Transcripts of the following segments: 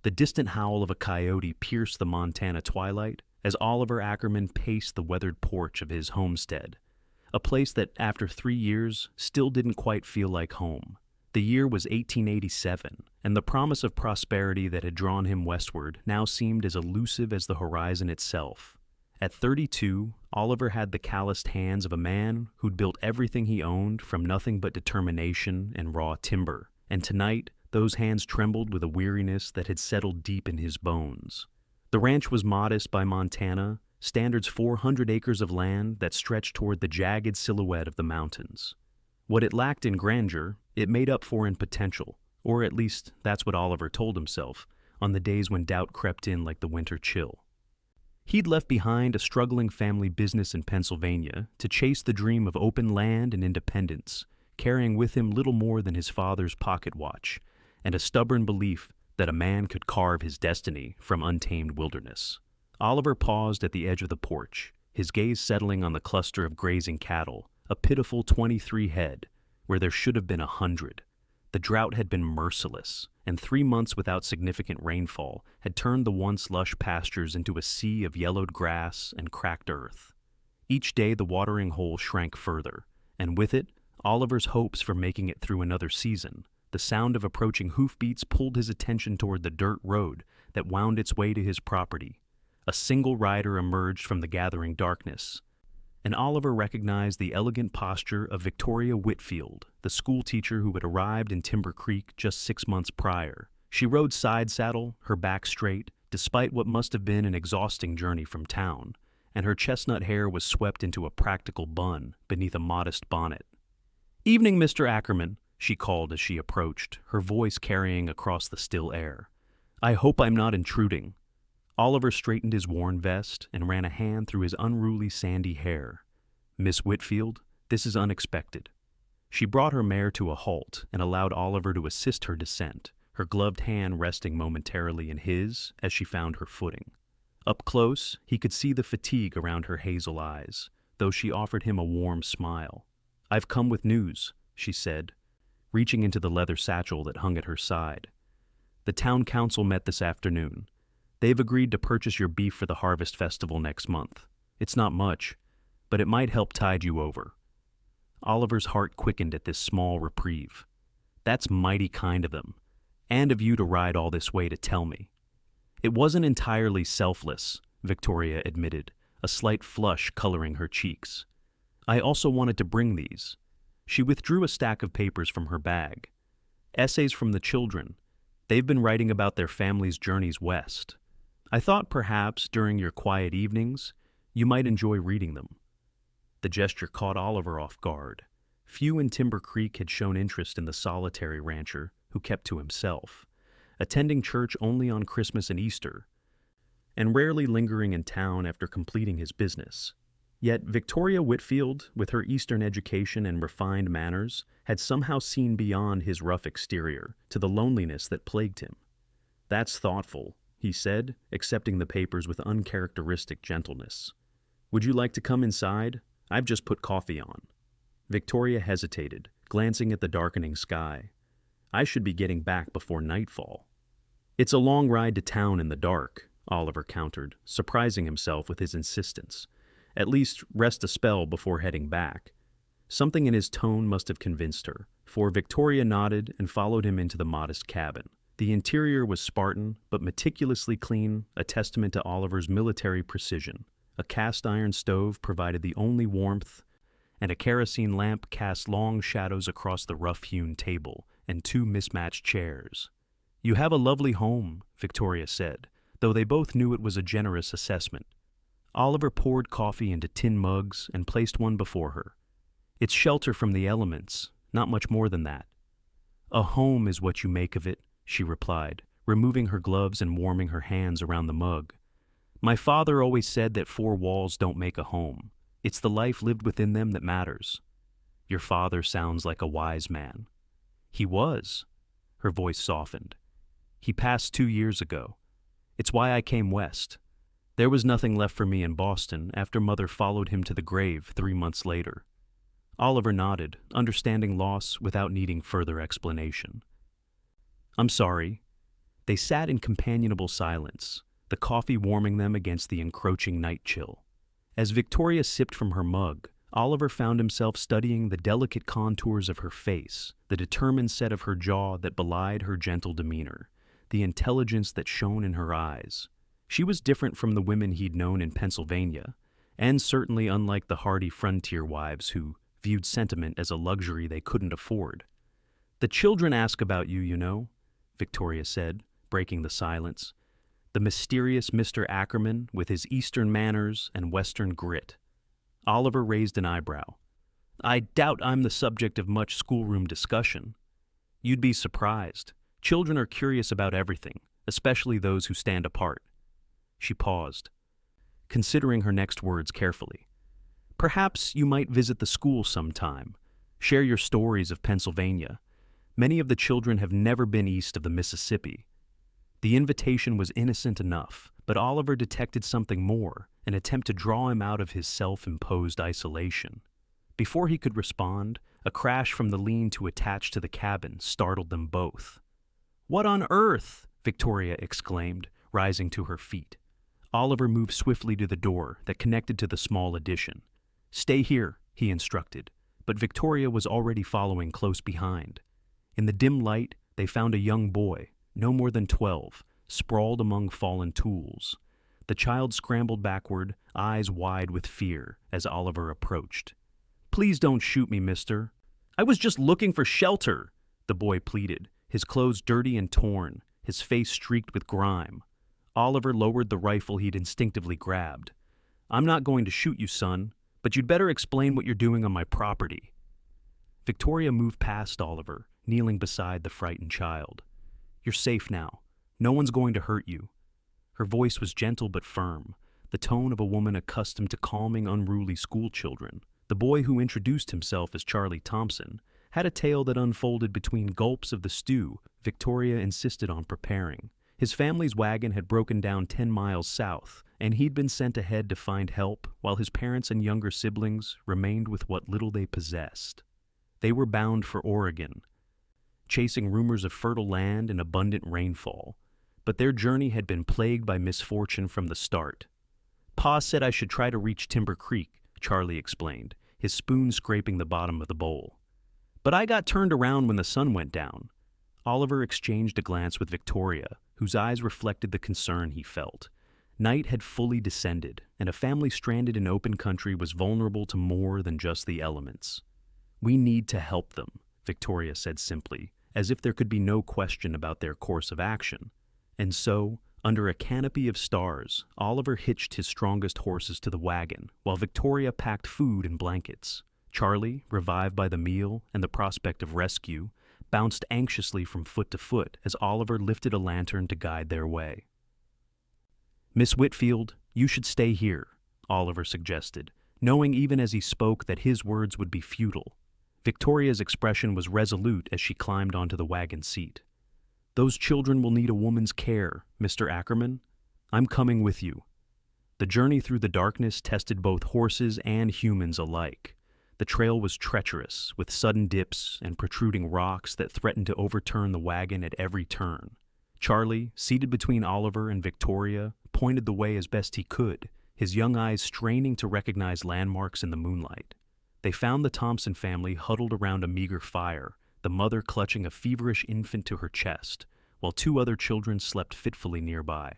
The distant howl of a coyote pierced the Montana twilight as Oliver Ackerman paced the weathered porch of his homestead, a place that, after 3 years, still didn't quite feel like home. The year was 1887, and the promise of prosperity that had drawn him westward now seemed as elusive as the horizon itself. At 32, Oliver had the calloused hands of a man who'd built everything he owned from nothing but determination and raw timber, and tonight, those hands trembled with a weariness that had settled deep in his bones. The ranch was modest by Montana standards, 400 acres of land that stretched toward the jagged silhouette of the mountains. What it lacked in grandeur, it made up for in potential, or at least that's what Oliver told himself on the days when doubt crept in like the winter chill. He'd left behind a struggling family business in Pennsylvania to chase the dream of open land and independence, carrying with him little more than his father's pocket watch and a stubborn belief that a man could carve his destiny from untamed wilderness. Oliver paused at the edge of the porch, his gaze settling on the cluster of grazing cattle, a pitiful 23 head, where there should have been 100. The drought had been merciless, and 3 months without significant rainfall had turned the once lush pastures into a sea of yellowed grass and cracked earth. Each day the watering hole shrank further, and with it, Oliver's hopes for making it through another season. The sound of approaching hoofbeats pulled his attention toward the dirt road that wound its way to his property. A single rider emerged from the gathering darkness, and Oliver recognized the elegant posture of Victoria Whitfield, the schoolteacher who had arrived in Timber Creek just 6 months prior. She rode side saddle, her back straight, despite what must have been an exhausting journey from town, and her chestnut hair was swept into a practical bun beneath a modest bonnet. "Evening, Mr. Ackerman," she called as she approached, her voice carrying across the still air. "I hope I'm not intruding." Oliver straightened his worn vest and ran a hand through his unruly sandy hair. "Miss Whitfield, this is unexpected." She brought her mare to a halt and allowed Oliver to assist her descent, her gloved hand resting momentarily in his as she found her footing. Up close, he could see the fatigue around her hazel eyes, though she offered him a warm smile. "I've come with news," she said, reaching into the leather satchel that hung at her side. "The town council met this afternoon. They've agreed to purchase your beef for the harvest festival next month. It's not much, but it might help tide you over." Oliver's heart quickened at this small reprieve. "That's mighty kind of them, and of you to ride all this way to tell me." "It wasn't entirely selfless," Victoria admitted, a slight flush coloring her cheeks. "I also wanted to bring these." She withdrew a stack of papers from her bag. "Essays from the children. They've been writing about their family's journeys west. I thought perhaps during your quiet evenings, you might enjoy reading them." The gesture caught Oliver off guard. Few in Timber Creek had shown interest in the solitary rancher who kept to himself, attending church only on Christmas and Easter, and rarely lingering in town after completing his business. Yet Victoria Whitfield, with her Eastern education and refined manners, had somehow seen beyond his rough exterior to the loneliness that plagued him. "That's thoughtful," he said, accepting the papers with uncharacteristic gentleness. "Would you like to come inside? I've just put coffee on." Victoria hesitated, glancing at the darkening sky. "I should be getting back before nightfall." "It's a long ride to town in the dark," Oliver countered, surprising himself with his insistence. "At least rest a spell before heading back." Something in his tone must have convinced her, for Victoria nodded and followed him into the modest cabin. The interior was Spartan, but meticulously clean, a testament to Oliver's military precision. A cast-iron stove provided the only warmth, and a kerosene lamp cast long shadows across the rough-hewn table and 2 mismatched chairs. "You have a lovely home," Victoria said, though they both knew it was a generous assessment. Oliver poured coffee into tin mugs and placed one before her. "It's shelter from the elements, not much more than that." "A home is what you make of it," she replied, removing her gloves and warming her hands around the mug. "My father always said that 4 walls don't make a home. It's the life lived within them that matters." "Your father sounds like a wise man." "He was." Her voice softened. "He passed 2 years ago. It's why I came west. There was nothing left for me in Boston after Mother followed him to the grave 3 months later." Oliver nodded, understanding loss without needing further explanation. "I'm sorry. They sat in companionable silence, the coffee warming them against the encroaching night chill. As Victoria sipped from her mug, Oliver found himself studying the delicate contours of her face, the determined set of her jaw that belied her gentle demeanor, the intelligence that shone in her eyes. She was different from the women he'd known in Pennsylvania, and certainly unlike the hardy frontier wives who viewed sentiment as a luxury they couldn't afford. "The children ask about you, you know," Victoria said, breaking the silence. The mysterious Mr. Ackerman with his Eastern manners and Western grit. Oliver raised an eyebrow. "I doubt I'm the subject of much schoolroom discussion." "You'd be surprised. Children are curious about everything, especially those who stand apart." She paused, considering her next words carefully. "Perhaps you might visit the school sometime. Share your stories of Pennsylvania. Many of the children have never been east of the Mississippi." The invitation was innocent enough, but Oliver detected something more, an attempt to draw him out of his self-imposed isolation. Before he could respond, a crash from the lean-to attached to the cabin startled them both. "What on earth?" Victoria exclaimed, rising to her feet. Oliver moved swiftly to the door that connected to the small addition. "Stay here," he instructed, but Victoria was already following close behind. In the dim light, they found a young boy, no more than 12, sprawled among fallen tools. The child scrambled backward, eyes wide with fear, as Oliver approached. "Please don't shoot me, mister. I was just looking for shelter," the boy pleaded, his clothes dirty and torn, his face streaked with grime. Oliver lowered the rifle he'd instinctively grabbed. "I'm not going to shoot you, son, but you'd better explain what you're doing on my property." Victoria moved past Oliver, kneeling beside the frightened child. "You're safe now. No one's going to hurt you." Her voice was gentle but firm, the tone of a woman accustomed to calming unruly schoolchildren. The boy, who introduced himself as Charlie Thompson, had a tale that unfolded between gulps of the stew Victoria insisted on preparing. His family's wagon had broken down 10 miles south, and he'd been sent ahead to find help while his parents and younger siblings remained with what little they possessed. They were bound for Oregon, chasing rumors of fertile land and abundant rainfall, but their journey had been plagued by misfortune from the start. "Pa said I should try to reach Timber Creek," Charlie explained, his spoon scraping the bottom of the bowl. "But I got turned around when the sun went down." Oliver exchanged a glance with Victoria, whose eyes reflected the concern he felt. Night had fully descended, and a family stranded in open country was vulnerable to more than just the elements. "We need to help them," Victoria said simply, as if there could be no question about their course of action. And so, under a canopy of stars, Oliver hitched his strongest horses to the wagon, while Victoria packed food and blankets. Charlie, revived by the meal and the prospect of rescue, bounced anxiously from foot to foot as Oliver lifted a lantern to guide their way. "Miss Whitfield, you should stay here," Oliver suggested, knowing even as he spoke that his words would be futile. Victoria's expression was resolute as she climbed onto the wagon seat. "Those children will need a woman's care, Mr. Ackerman. I'm coming with you." The journey through the darkness tested both horses and humans alike. The trail was treacherous, with sudden dips and protruding rocks that threatened to overturn the wagon at every turn. Charlie, seated between Oliver and Victoria, pointed the way as best he could, his young eyes straining to recognize landmarks in the moonlight. They found the Thompson family huddled around a meager fire, the mother clutching a feverish infant to her chest, while 2 other children slept fitfully nearby.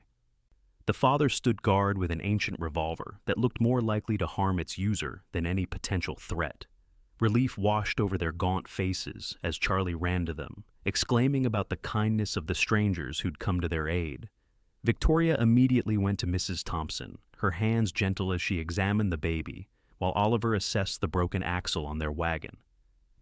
The father stood guard with an ancient revolver that looked more likely to harm its user than any potential threat. Relief washed over their gaunt faces as Charlie ran to them, exclaiming about the kindness of the strangers who'd come to their aid. Victoria immediately went to Mrs. Thompson, her hands gentle as she examined the baby, while Oliver assessed the broken axle on their wagon.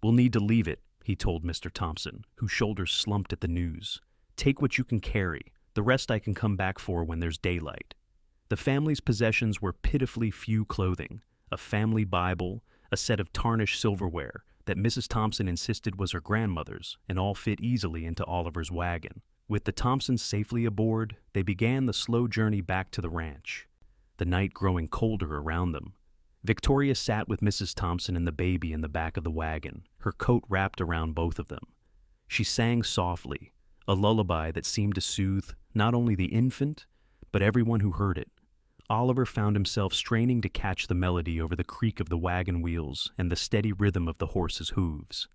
"We'll need to leave it," he told Mr. Thompson, whose shoulders slumped at the news. "Take what you can carry. The rest I can come back for when there's daylight." The family's possessions were pitifully few: clothing, a family Bible, a set of tarnished silverware that Mrs. Thompson insisted was her grandmother's, and all fit easily into Oliver's wagon. With the Thompsons safely aboard, they began the slow journey back to the ranch, the night growing colder around them. Victoria sat with Mrs. Thompson and the baby in the back of the wagon, her coat wrapped around both of them. She sang softly, a lullaby that seemed to soothe not only the infant, but everyone who heard it. Oliver found himself straining to catch the melody over the creak of the wagon wheels and the steady rhythm of the horses' hooves.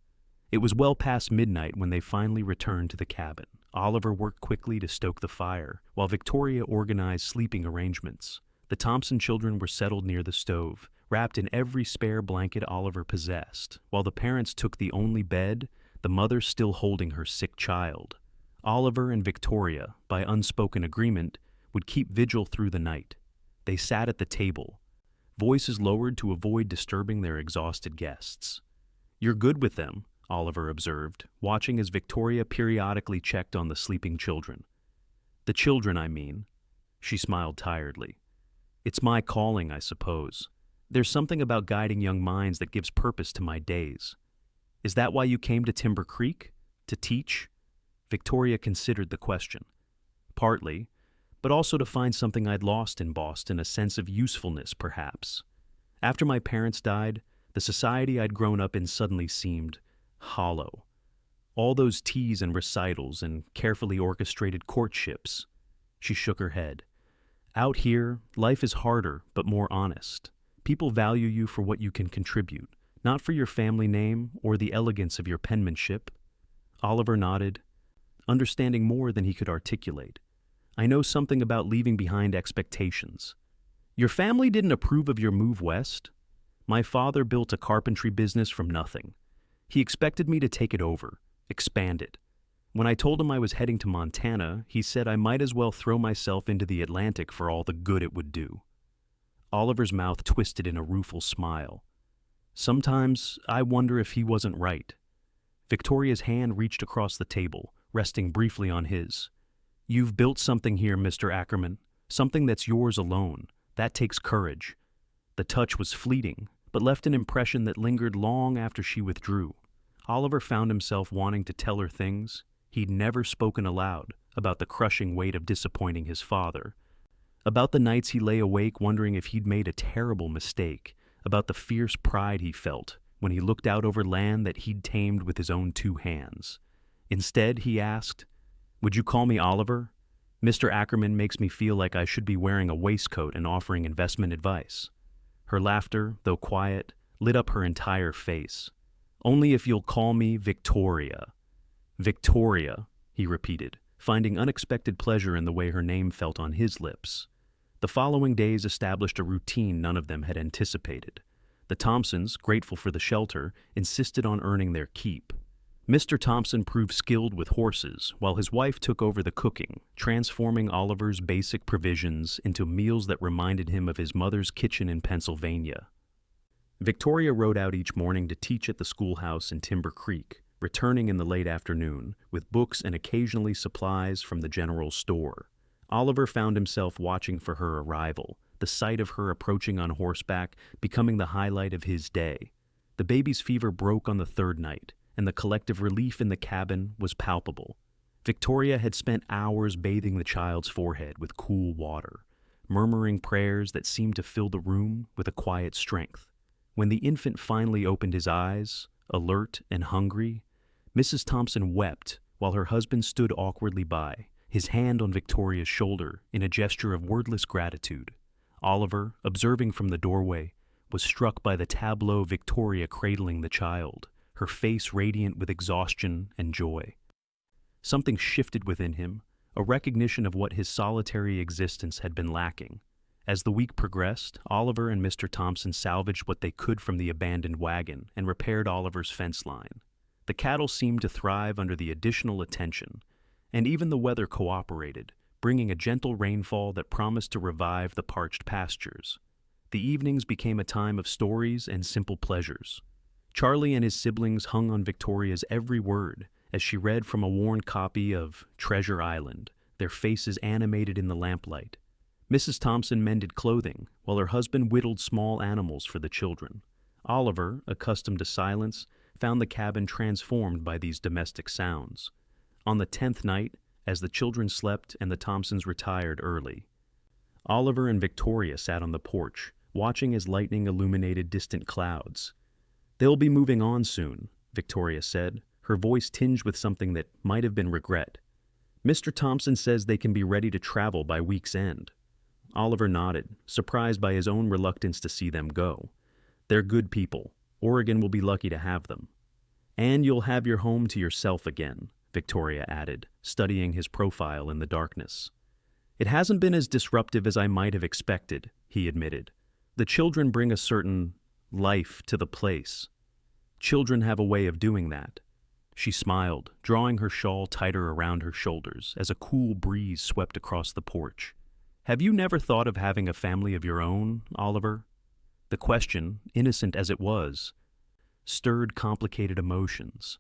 It was well past midnight when they finally returned to the cabin. Oliver worked quickly to stoke the fire, while Victoria organized sleeping arrangements. The Thompson children were settled near the stove, wrapped in every spare blanket Oliver possessed, while the parents took the only bed, the mother still holding her sick child. Oliver and Victoria, by unspoken agreement, would keep vigil through the night. They sat at the table, voices lowered to avoid disturbing their exhausted guests. "You're good with them," Oliver observed, watching as Victoria periodically checked on the sleeping children. "The children, I mean." She smiled tiredly. "It's my calling, I suppose. There's something about guiding young minds that gives purpose to my days." "Is that why you came to Timber Creek? To teach?" Victoria considered the question. "Partly, but also to find something I'd lost in Boston, a sense of usefulness, perhaps. After my parents died, the society I'd grown up in suddenly seemed hollow. All those teas and recitals and carefully orchestrated courtships." She shook her head. "Out here, life is harder but more honest. People value you for what you can contribute, not for your family name or the elegance of your penmanship." Oliver nodded, understanding more than he could articulate. "I know something about leaving behind expectations." "Your family didn't approve of your move west?" "My father built a carpentry business from nothing. He expected me to take it over, expand it. When I told him I was heading to Montana, he said I might as well throw myself into the Atlantic for all the good it would do." Oliver's mouth twisted in a rueful smile. "Sometimes I wonder if he wasn't right." Victoria's hand reached across the table, resting briefly on his. "You've built something here, Mr. Ackerman, something that's yours alone. That takes courage." The touch was fleeting, but left an impression that lingered long after she withdrew. Oliver found himself wanting to tell her things he'd never spoken aloud about the crushing weight of disappointing his father, about the nights he lay awake wondering if he'd made a terrible mistake, about the fierce pride he felt when he looked out over land that he'd tamed with his own 2 hands. Instead, he asked, "Would you call me Oliver? Mr. Ackerman makes me feel like I should be wearing a waistcoat and offering investment advice." Her laughter, though quiet, lit up her entire face. "Only if you'll call me Victoria." "Victoria," he repeated, finding unexpected pleasure in the way her name felt on his lips. The following days established a routine none of them had anticipated. The Thompsons, grateful for the shelter, insisted on earning their keep. Mr. Thompson proved skilled with horses, while his wife took over the cooking, transforming Oliver's basic provisions into meals that reminded him of his mother's kitchen in Pennsylvania. Victoria rode out each morning to teach at the schoolhouse in Timber Creek, returning in the late afternoon with books and occasionally supplies from the general store. Oliver found himself watching for her arrival, the sight of her approaching on horseback becoming the highlight of his day. The baby's fever broke on the 3rd night, and the collective relief in the cabin was palpable. Victoria had spent hours bathing the child's forehead with cool water, murmuring prayers that seemed to fill the room with a quiet strength. When the infant finally opened his eyes, alert and hungry, Mrs. Thompson wept while her husband stood awkwardly by, his hand on Victoria's shoulder in a gesture of wordless gratitude. Oliver, observing from the doorway, was struck by the tableau of Victoria cradling the child, her face radiant with exhaustion and joy. Something shifted within him, a recognition of what his solitary existence had been lacking. As the week progressed, Oliver and Mr. Thompson salvaged what they could from the abandoned wagon and repaired Oliver's fence line. The cattle seemed to thrive under the additional attention, and even the weather cooperated, bringing a gentle rainfall that promised to revive the parched pastures. The evenings became a time of stories and simple pleasures. Charlie and his siblings hung on Victoria's every word as she read from a worn copy of Treasure Island, their faces animated in the lamplight. Mrs. Thompson mended clothing, while her husband whittled small animals for the children. Oliver, accustomed to silence, found the cabin transformed by these domestic sounds. On the 10th night, as the children slept and the Thompsons retired early, Oliver and Victoria sat on the porch, watching as lightning illuminated distant clouds. "They'll be moving on soon," Victoria said, her voice tinged with something that might have been regret. Mr. Thompson says they can be ready to travel by week's end. Oliver nodded, surprised by his own reluctance to see them go. They're good people. Oregon will be lucky to have them. And you'll have your home to yourself again, Victoria added, studying his profile in the darkness. It hasn't been as disruptive as I might have expected, he admitted. The children bring a certain life to the place. Children have a way of doing that. She smiled, drawing her shawl tighter around her shoulders as a cool breeze swept across the porch. Have you never thought of having a family of your own, Oliver? The question, innocent as it was, stirred complicated emotions.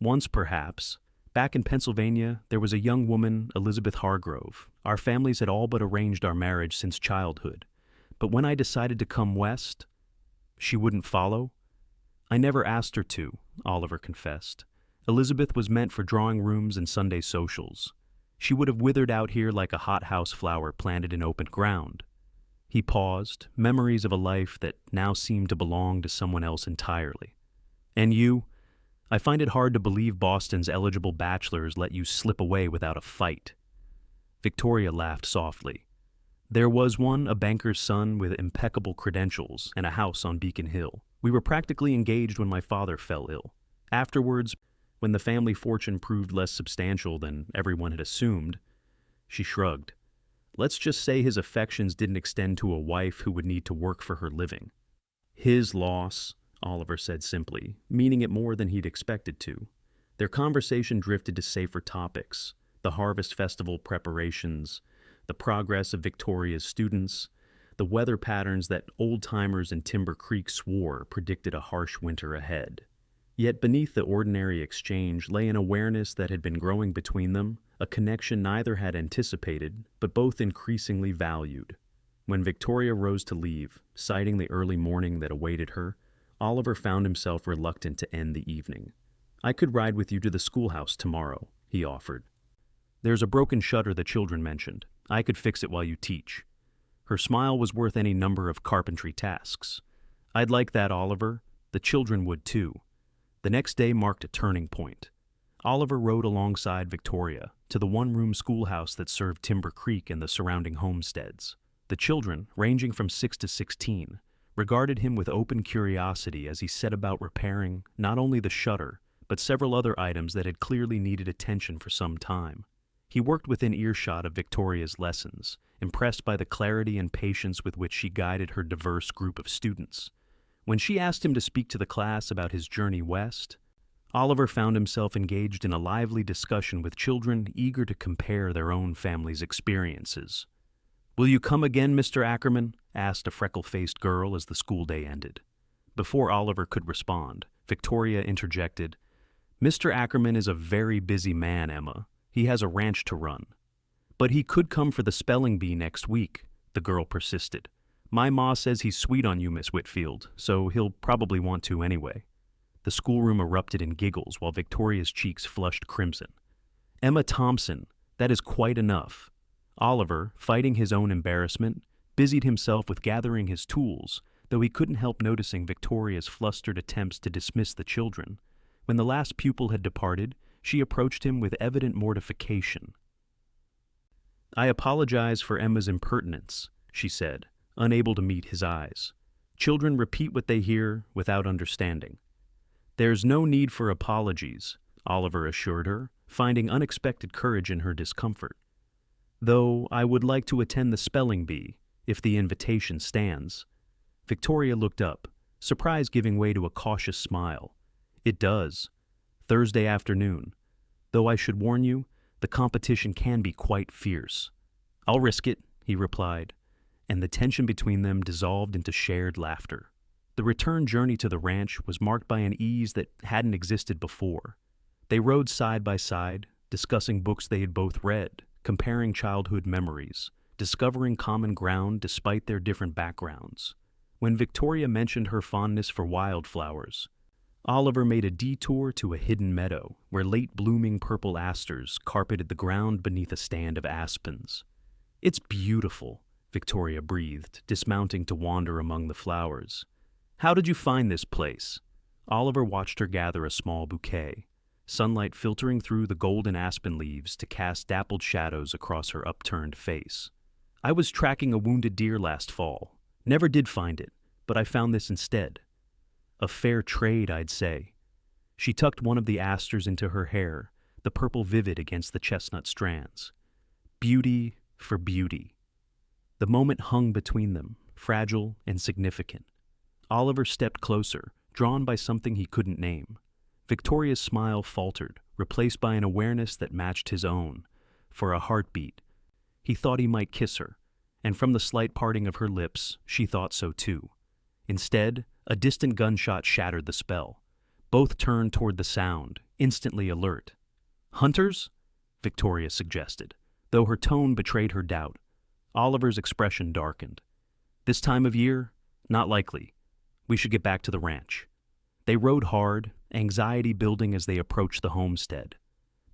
Once, perhaps, back in Pennsylvania, there was a young woman, Elizabeth Hargrove. Our families had all but arranged our marriage since childhood. But when I decided to come west, she wouldn't follow. I never asked her to, Oliver confessed. Elizabeth was meant for drawing rooms and Sunday socials. She would have withered out here like a hothouse flower planted in open ground. He paused, memories of a life that now seemed to belong to someone else entirely. And you? I find it hard to believe Boston's eligible bachelors let you slip away without a fight. Victoria laughed softly. There was one, a banker's son with impeccable credentials and a house on Beacon Hill. We were practically engaged when my father fell ill. Afterwards, when the family fortune proved less substantial than everyone had assumed, she shrugged. Let's just say his affections didn't extend to a wife who would need to work for her living. His loss, Oliver said simply, meaning it more than he'd expected to. Their conversation drifted to safer topics, the harvest festival preparations, the progress of Victoria's students, the weather patterns that old-timers in Timber Creek swore predicted a harsh winter ahead. Yet beneath the ordinary exchange lay an awareness that had been growing between them, a connection neither had anticipated, but both increasingly valued. When Victoria rose to leave, citing the early morning that awaited her, Oliver found himself reluctant to end the evening. I could ride with you to the schoolhouse tomorrow, he offered. There's a broken shutter the children mentioned. I could fix it while you teach. Her smile was worth any number of carpentry tasks. I'd like that, Oliver. The children would too. The next day marked a turning point. Oliver rode alongside Victoria to the one-room schoolhouse that served Timber Creek and the surrounding homesteads. The children, ranging from 6 to 16, regarded him with open curiosity as he set about repairing not only the shutter, but several other items that had clearly needed attention for some time. He worked within earshot of Victoria's lessons, impressed by the clarity and patience with which she guided her diverse group of students. When she asked him to speak to the class about his journey west, Oliver found himself engaged in a lively discussion with children eager to compare their own family's experiences. "Will you come again, Mr. Ackerman?" asked a freckle-faced girl as the school day ended. Before Oliver could respond, Victoria interjected, "Mr. Ackerman is a very busy man, Emma. He has a ranch to run." "But he could come for the spelling bee next week," the girl persisted. "My ma says he's sweet on you, Miss Whitfield, so he'll probably want to anyway." The schoolroom erupted in giggles while Victoria's cheeks flushed crimson. "Emma Thompson, that is quite enough." Oliver, fighting his own embarrassment, busied himself with gathering his tools, though he couldn't help noticing Victoria's flustered attempts to dismiss the children. When the last pupil had departed, she approached him with evident mortification. "I apologize for Emma's impertinence," she said, unable to meet his eyes. "Children repeat what they hear without understanding." "There's no need for apologies," Oliver assured her, finding unexpected courage in her discomfort. "Though I would like to attend the spelling bee, if the invitation stands." Victoria looked up, surprise giving way to a cautious smile. "It does. Thursday afternoon. Though I should warn you, the competition can be quite fierce." "I'll risk it," he replied, and the tension between them dissolved into shared laughter. The return journey to the ranch was marked by an ease that hadn't existed before. They rode side by side, discussing books they had both read, comparing childhood memories, discovering common ground despite their different backgrounds. When Victoria mentioned her fondness for wildflowers, Oliver made a detour to a hidden meadow where late-blooming purple asters carpeted the ground beneath a stand of aspens. "It's beautiful," Victoria breathed, dismounting to wander among the flowers. "How did you find this place?" Oliver watched her gather a small bouquet. sunlight filtering through the golden aspen leaves to cast dappled shadows across her upturned face. "I was tracking a wounded deer last fall. Never did find it, but I found this instead. A fair trade, I'd say." She tucked one of the asters into her hair, the purple vivid against the chestnut strands. Beauty for beauty. The moment hung between them, fragile and significant. Oliver stepped closer, drawn by something he couldn't name. Victoria's smile faltered, replaced by an awareness that matched his own. For a heartbeat, he thought he might kiss her, and from the slight parting of her lips, she thought so too. Instead, a distant gunshot shattered the spell. Both turned toward the sound, instantly alert. "Hunters?" Victoria suggested, though her tone betrayed her doubt. Oliver's expression darkened. "This time of year? Not likely. We should get back to the ranch." They rode hard, anxiety building as they approached the homestead.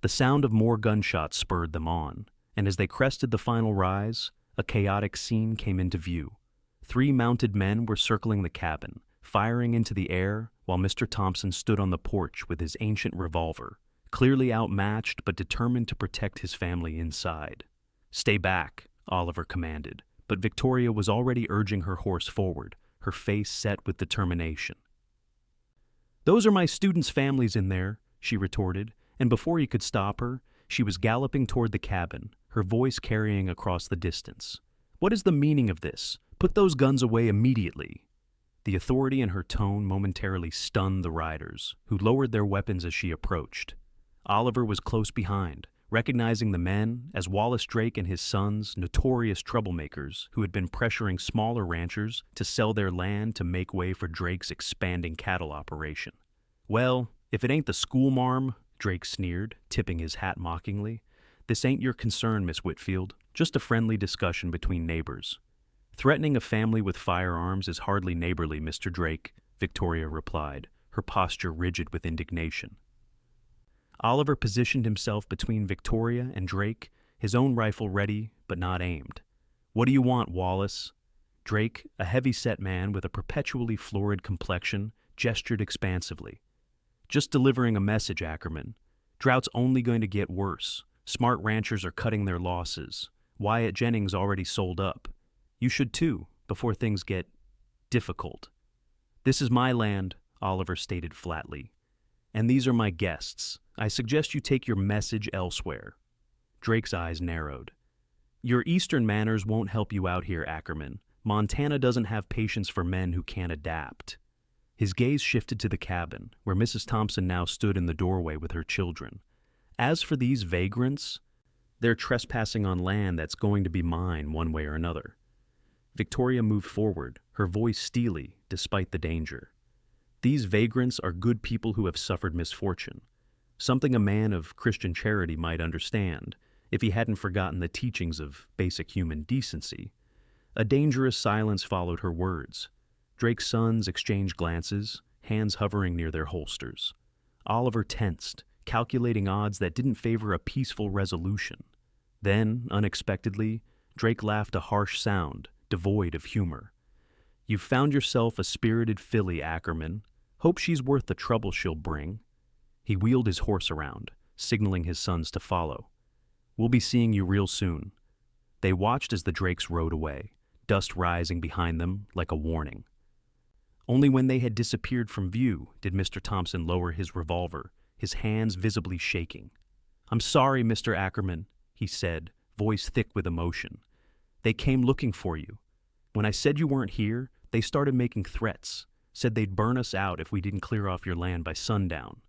The sound of more gunshots spurred them on, and as they crested the final rise, a chaotic scene came into view. 3 mounted men were circling the cabin, firing into the air, while Mr. Thompson stood on the porch with his ancient revolver, clearly outmatched but determined to protect his family inside. "Stay back," Oliver commanded, but Victoria was already urging her horse forward, her face set with determination. "Those are my students' families in there," she retorted, and before he could stop her, she was galloping toward the cabin, her voice carrying across the distance. "What is the meaning of this? Put those guns away immediately." The authority in her tone momentarily stunned the riders, who lowered their weapons as she approached. Oliver was close behind, recognizing the men as Wallace Drake and his sons, notorious troublemakers who had been pressuring smaller ranchers to sell their land to make way for Drake's expanding cattle operation. "Well, if it ain't the schoolmarm," Drake sneered, tipping his hat mockingly, "this ain't your concern, Miss Whitfield. Just a friendly discussion between neighbors." "Threatening a family with firearms is hardly neighborly, Mr. Drake," Victoria replied, her posture rigid with indignation. Oliver positioned himself between Victoria and Drake, his own rifle ready but not aimed. "What do you want, Wallace?" Drake, a heavy-set man with a perpetually florid complexion, gestured expansively. "Just delivering a message, Ackerman. Drought's only going to get worse. Smart ranchers are cutting their losses. Wyatt Jennings already sold up. You should too, before things get difficult." "This is my land," Oliver stated flatly. "And these are my guests. I suggest you take your message elsewhere." Drake's eyes narrowed. "Your Eastern manners won't help you out here, Ackerman. Montana doesn't have patience for men who can't adapt." His gaze shifted to the cabin, where Mrs. Thompson now stood in the doorway with her children. "As for these vagrants, they're trespassing on land that's going to be mine one way or another." Victoria moved forward, her voice steely despite the danger. "These vagrants are good people who have suffered misfortune, something a man of Christian charity might understand if he hadn't forgotten the teachings of basic human decency." A dangerous silence followed her words. Drake's sons exchanged glances, hands hovering near their holsters. Oliver tensed, calculating odds that didn't favor a peaceful resolution. Then, unexpectedly, Drake laughed a harsh sound, devoid of humor. "You've found yourself a spirited filly, Ackerman. Hope she's worth the trouble she'll bring." He wheeled his horse around, signaling his sons to follow. "We'll be seeing you real soon." They watched as the Drakes rode away, dust rising behind them like a warning. Only when they had disappeared from view did Mr. Thompson lower his revolver, his hands visibly shaking. "I'm sorry, Mr. Ackerman," he said, voice thick with emotion. "They came looking for you. When I said you weren't here, they started making threats, said they'd burn us out if we didn't clear off your land by sundown."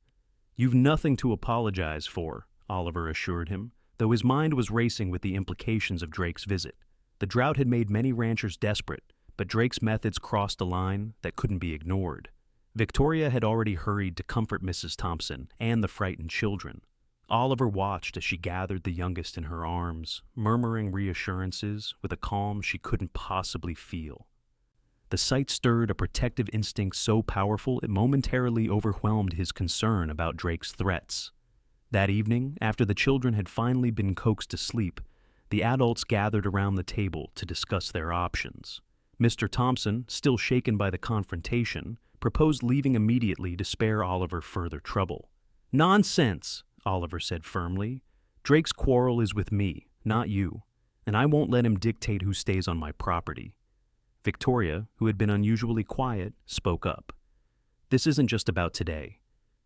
"You've nothing to apologize for," Oliver assured him, though his mind was racing with the implications of Drake's visit. The drought had made many ranchers desperate, but Drake's methods crossed a line that couldn't be ignored. Victoria had already hurried to comfort Mrs. Thompson and the frightened children. Oliver watched as she gathered the youngest in her arms, murmuring reassurances with a calm she couldn't possibly feel. The sight stirred a protective instinct so powerful it momentarily overwhelmed his concern about Drake's threats. That evening, after the children had finally been coaxed to sleep, the adults gathered around the table to discuss their options. Mr. Thompson, still shaken by the confrontation, proposed leaving immediately to spare Oliver further trouble. "Nonsense," Oliver said firmly. "Drake's quarrel is with me, not you, and I won't let him dictate who stays on my property." Victoria, who had been unusually quiet, spoke up. "This isn't just about today.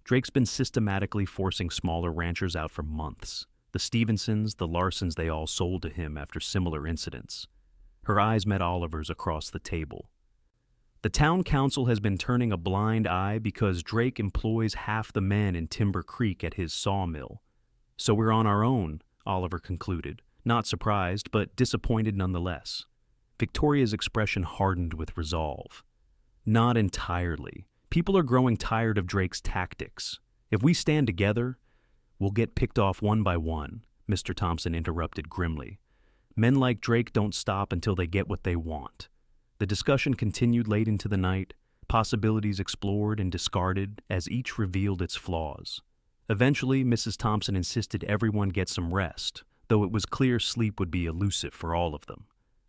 Drake's been systematically forcing smaller ranchers out for months. The Stevensons, the Larsons, they all sold to him after similar incidents." Her eyes met Oliver's across the table. "The town council has been turning a blind eye because Drake employs half the men in Timber Creek at his sawmill. So we're on our own," Oliver concluded, not surprised, but disappointed nonetheless. Victoria's expression hardened with resolve. "Not entirely. People are growing tired of Drake's tactics. If we stand together, we'll get picked off one by one," Mr. Thompson interrupted grimly. "Men like Drake don't stop until they get what they want." The discussion continued late into the night, possibilities explored and discarded as each revealed its flaws. Eventually, Mrs. Thompson insisted everyone get some rest, though it was clear sleep would be elusive for all of them.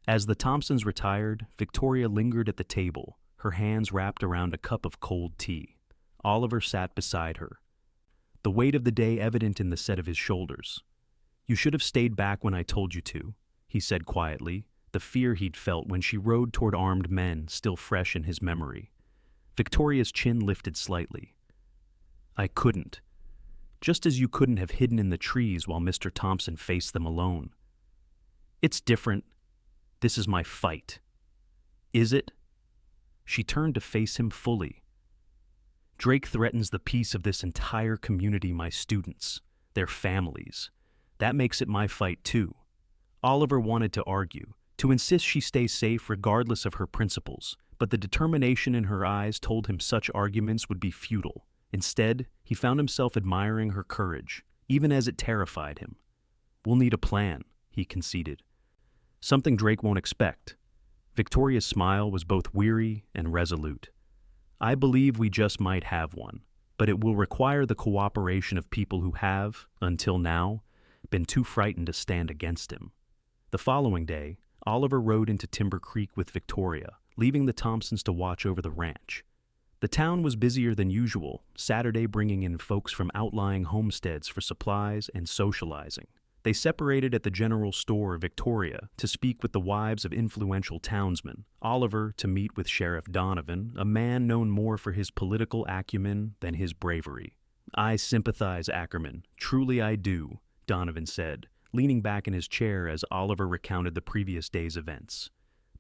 As the Thompsons retired, Victoria lingered at the table, her hands wrapped around a cup of cold tea. Oliver sat beside her, the weight of the day evident in the set of his shoulders. "You should have stayed back when I told you to," he said quietly, the fear he'd felt when she rode toward armed men still fresh in his memory. Victoria's chin lifted slightly. "I couldn't. Just as you couldn't have hidden in the trees while Mr. Thompson faced them alone. It's different. This is my fight." "Is it?" She turned to face him fully. "Drake threatens the peace of this entire community, my students, their families. That makes it my fight too." Oliver wanted to argue, to insist she stay safe regardless of her principles, but the determination in her eyes told him such arguments would be futile. Instead, he found himself admiring her courage, even as it terrified him. "We'll need a plan," he conceded. "Something Drake won't expect." Victoria's smile was both weary and resolute. "I believe we just might have one, but it will require the cooperation of people who have, until now, been too frightened to stand against him." The following day, Oliver rode into Timber Creek with Victoria, leaving the Thompsons to watch over the ranch. The town was busier than usual, Saturday bringing in folks from outlying homesteads for supplies and socializing. They separated at the general store, Victoria, to speak with the wives of influential townsmen, Oliver to meet with Sheriff Donovan, a man known more for his political acumen than his bravery. "I sympathize, Ackerman. Truly I do," Donovan said, leaning back in his chair as Oliver recounted the previous day's events.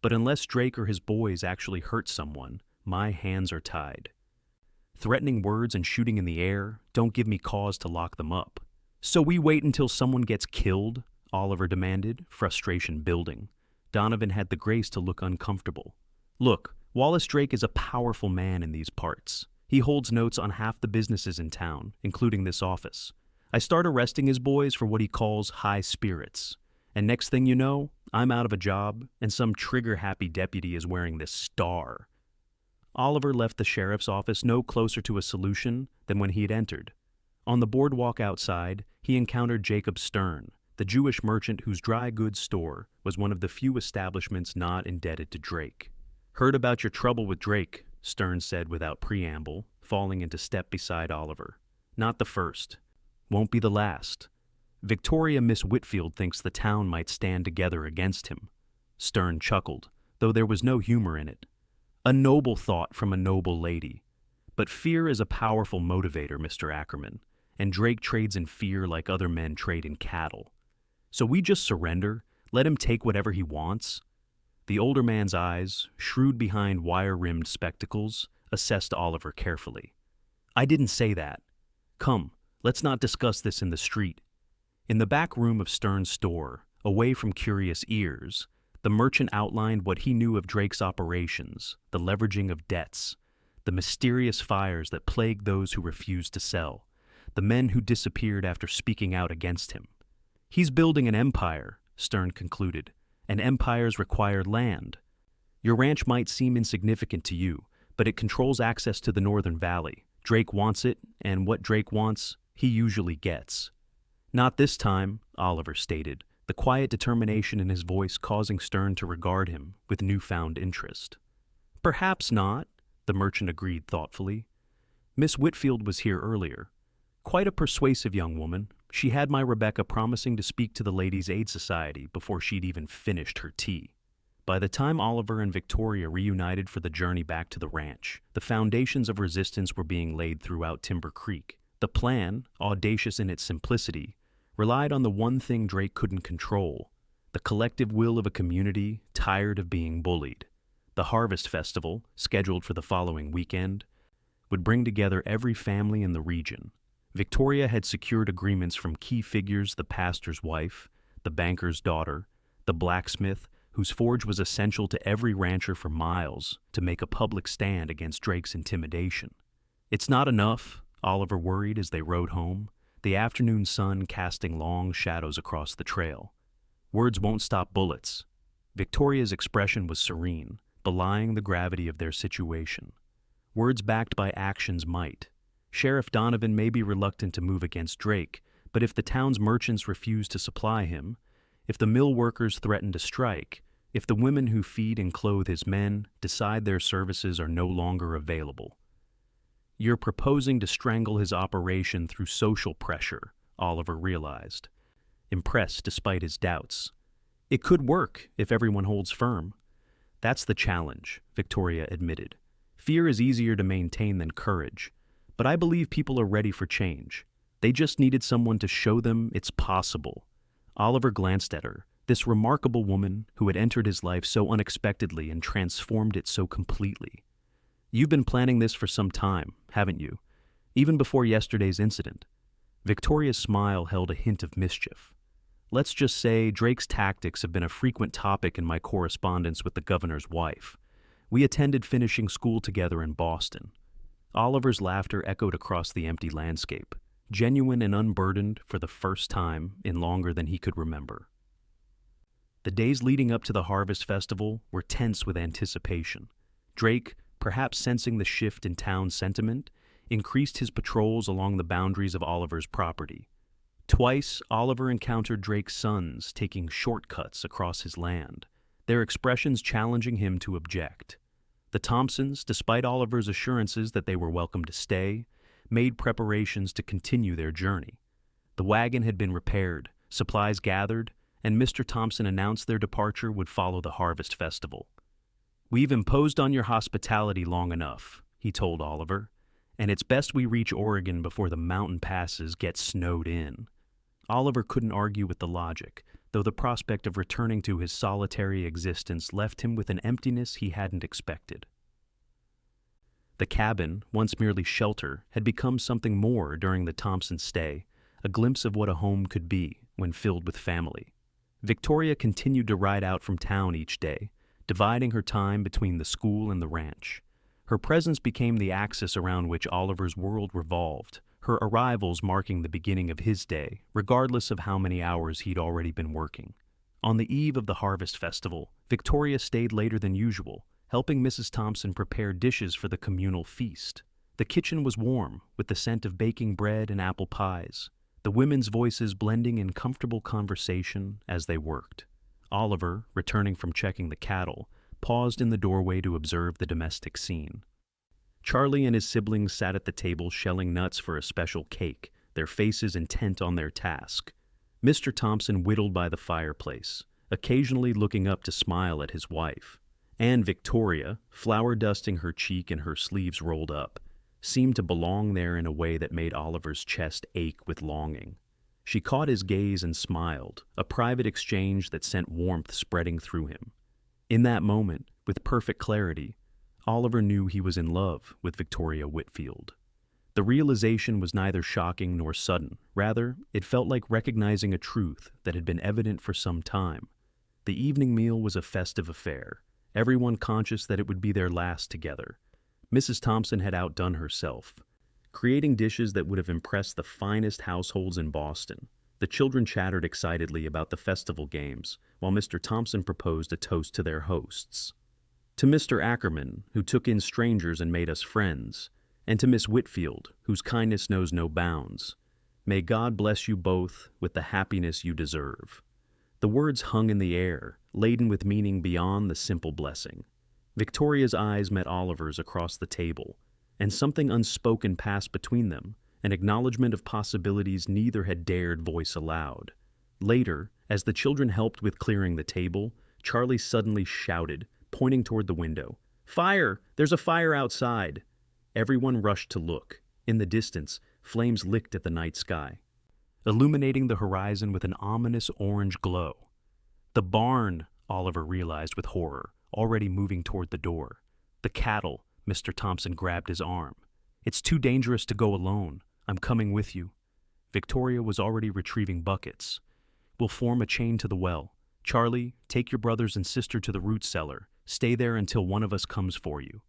"But unless Drake or his boys actually hurt someone, my hands are tied. Threatening words and shooting in the air don't give me cause to lock them up." "So we wait until someone gets killed?" Oliver demanded, frustration building. Donovan had the grace to look uncomfortable. "Look, Wallace Drake is a powerful man in these parts. He holds notes on half the businesses in town, including this office. I start arresting his boys for what he calls high spirits. And next thing you know, I'm out of a job, and some trigger-happy deputy is wearing this star." Oliver left the sheriff's office no closer to a solution than when he had entered. On the boardwalk outside, he encountered Jacob Stern, the Jewish merchant whose dry goods store was one of the few establishments not indebted to Drake. "Heard about your trouble with Drake," Stern said without preamble, falling into step beside Oliver. "Not the first. Won't be the last. Victoria Miss Whitfield thinks the town might stand together against him." Stern chuckled, though there was no humor in it. "A noble thought from a noble lady. But fear is a powerful motivator, Mr. Ackerman, and Drake trades in fear like other men trade in cattle. So we just surrender, let him take whatever he wants?" The older man's eyes, shrewd behind wire-rimmed spectacles, assessed Oliver carefully. "I didn't say that. Come, let's not discuss this in the street." In the back room of Stern's store, away from curious ears, the merchant outlined what he knew of Drake's operations, the leveraging of debts, the mysterious fires that plagued those who refused to sell, the men who disappeared after speaking out against him. "He's building an empire," Stern concluded, "and empires require land. Your ranch might seem insignificant to you, but it controls access to the Northern Valley. Drake wants it, and what Drake wants, he usually gets." "Not this time," Oliver stated, the quiet determination in his voice causing Stern to regard him with newfound interest. "Perhaps not," the merchant agreed thoughtfully. "Miss Whitfield was here earlier. Quite a persuasive young woman. She had my Rebecca promising to speak to the Ladies' Aid Society before she'd even finished her tea. By the time Oliver and Victoria reunited for the journey back to the ranch, the foundations of resistance were being laid throughout Timber Creek. The plan, audacious in its simplicity, relied on the one thing Drake couldn't control: the collective will of a community tired of being bullied. The Harvest Festival, scheduled for the following weekend, would bring together every family in the region. Victoria had secured agreements from key figures: the pastor's wife, the banker's daughter, the blacksmith, whose forge was essential to every rancher for miles, to make a public stand against Drake's intimidation. "It's not enough," Oliver worried as they rode home, the afternoon sun casting long shadows across the trail. "Words won't stop bullets." Victoria's expression was serene, belying the gravity of their situation. "Words backed by actions might. Sheriff Donovan may be reluctant to move against Drake, but if the town's merchants refuse to supply him, if the mill workers threaten to strike, if the women who feed and clothe his men decide their services are no longer available." "You're proposing to strangle his operation through social pressure," Oliver realized, impressed despite his doubts. "It could work if everyone holds firm." "That's the challenge," Victoria admitted. "Fear is easier to maintain than courage, but I believe people are ready for change. They just needed someone to show them it's possible." Oliver glanced at her, this remarkable woman who had entered his life so unexpectedly and transformed it so completely. "You've been planning this for some time, haven't you? Even before yesterday's incident." Victoria's smile held a hint of mischief. "Let's just say Drake's tactics have been a frequent topic in my correspondence with the governor's wife. We attended finishing school together in Boston." Oliver's laughter echoed across the empty landscape, genuine and unburdened for the first time in longer than he could remember. The days leading up to the Harvest Festival were tense with anticipation. Drake, perhaps sensing the shift in town sentiment, increased his patrols along the boundaries of Oliver's property. Twice, Oliver encountered Drake's sons taking shortcuts across his land, their expressions challenging him to object. The Thompsons, despite Oliver's assurances that they were welcome to stay, made preparations to continue their journey. The wagon had been repaired, supplies gathered, and Mr. Thompson announced their departure would follow the Harvest Festival. "We've imposed on your hospitality long enough," he told Oliver, "and it's best we reach Oregon before the mountain passes get snowed in." Oliver couldn't argue with the logic, though the prospect of returning to his solitary existence left him with an emptiness he hadn't expected. The cabin, once merely shelter, had become something more during the Thompson stay, a glimpse of what a home could be when filled with family. Victoria continued to ride out from town each day, dividing her time between the school and the ranch. Her presence became the axis around which Oliver's world revolved, her arrivals marking the beginning of his day, regardless of how many hours he'd already been working. On the eve of the Harvest Festival, Victoria stayed later than usual, helping Mrs. Thompson prepare dishes for the communal feast. The kitchen was warm, with the scent of baking bread and apple pies, the women's voices blending in comfortable conversation as they worked. Oliver, returning from checking the cattle, paused in the doorway to observe the domestic scene. Charlie and his siblings sat at the table shelling nuts for a special cake, their faces intent on their task. Mr. Thompson whittled by the fireplace, occasionally looking up to smile at his wife. And Victoria, flour dusting her cheek and her sleeves rolled up, seemed to belong there in a way that made Oliver's chest ache with longing. She caught his gaze and smiled, a private exchange that sent warmth spreading through him. In that moment, with perfect clarity, Oliver knew he was in love with Victoria Whitfield. The realization was neither shocking nor sudden. Rather, it felt like recognizing a truth that had been evident for some time. The evening meal was a festive affair, everyone conscious that it would be their last together. Mrs. Thompson had outdone herself, creating dishes that would have impressed the finest households in Boston. The children chattered excitedly about the festival games, while Mr. Thompson proposed a toast to their hosts. "To Mr. Ackerman, who took in strangers and made us friends, and to Miss Whitfield, whose kindness knows no bounds. May God bless you both with the happiness you deserve." The words hung in the air, laden with meaning beyond the simple blessing. Victoria's eyes met Oliver's across the table, and something unspoken passed between them, an acknowledgement of possibilities neither had dared voice aloud. Later, as the children helped with clearing the table, Charlie suddenly shouted, pointing toward the window, "Fire! There's a fire outside!" Everyone rushed to look. In the distance, flames licked at the night sky, illuminating the horizon with an ominous orange glow. The barn, Oliver realized with horror, already moving toward the door. The cattle, Mr. Thompson grabbed his arm. "It's too dangerous to go alone. I'm coming with you." Victoria was already retrieving buckets. "We'll form a chain to the well. Charlie, take your brothers and sister to the root cellar. Stay there until one of us comes for you."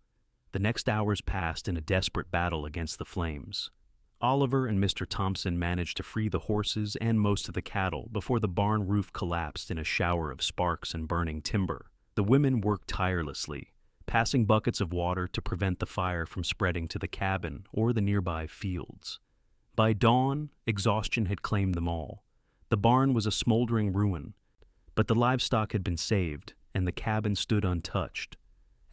The next hours passed in a desperate battle against the flames. Oliver and Mr. Thompson managed to free the horses and most of the cattle before the barn roof collapsed in a shower of sparks and burning timber. The women worked tirelessly, passing buckets of water to prevent the fire from spreading to the cabin or the nearby fields. By dawn, exhaustion had claimed them all. The barn was a smoldering ruin, but the livestock had been saved, and the cabin stood untouched.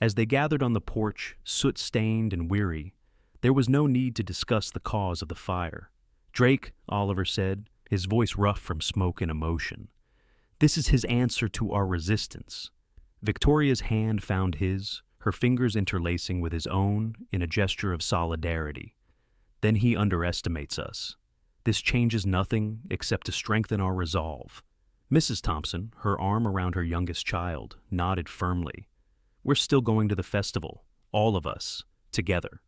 As they gathered on the porch, soot-stained and weary, there was no need to discuss the cause of the fire. "Drake," Oliver said, his voice rough from smoke and emotion. "This is his answer to our resistance." Victoria's hand found his, her fingers interlacing with his own in a gesture of solidarity. "Then he underestimates us. This changes nothing except to strengthen our resolve." Mrs. Thompson, her arm around her youngest child, nodded firmly. "We're still going to the festival, all of us, together."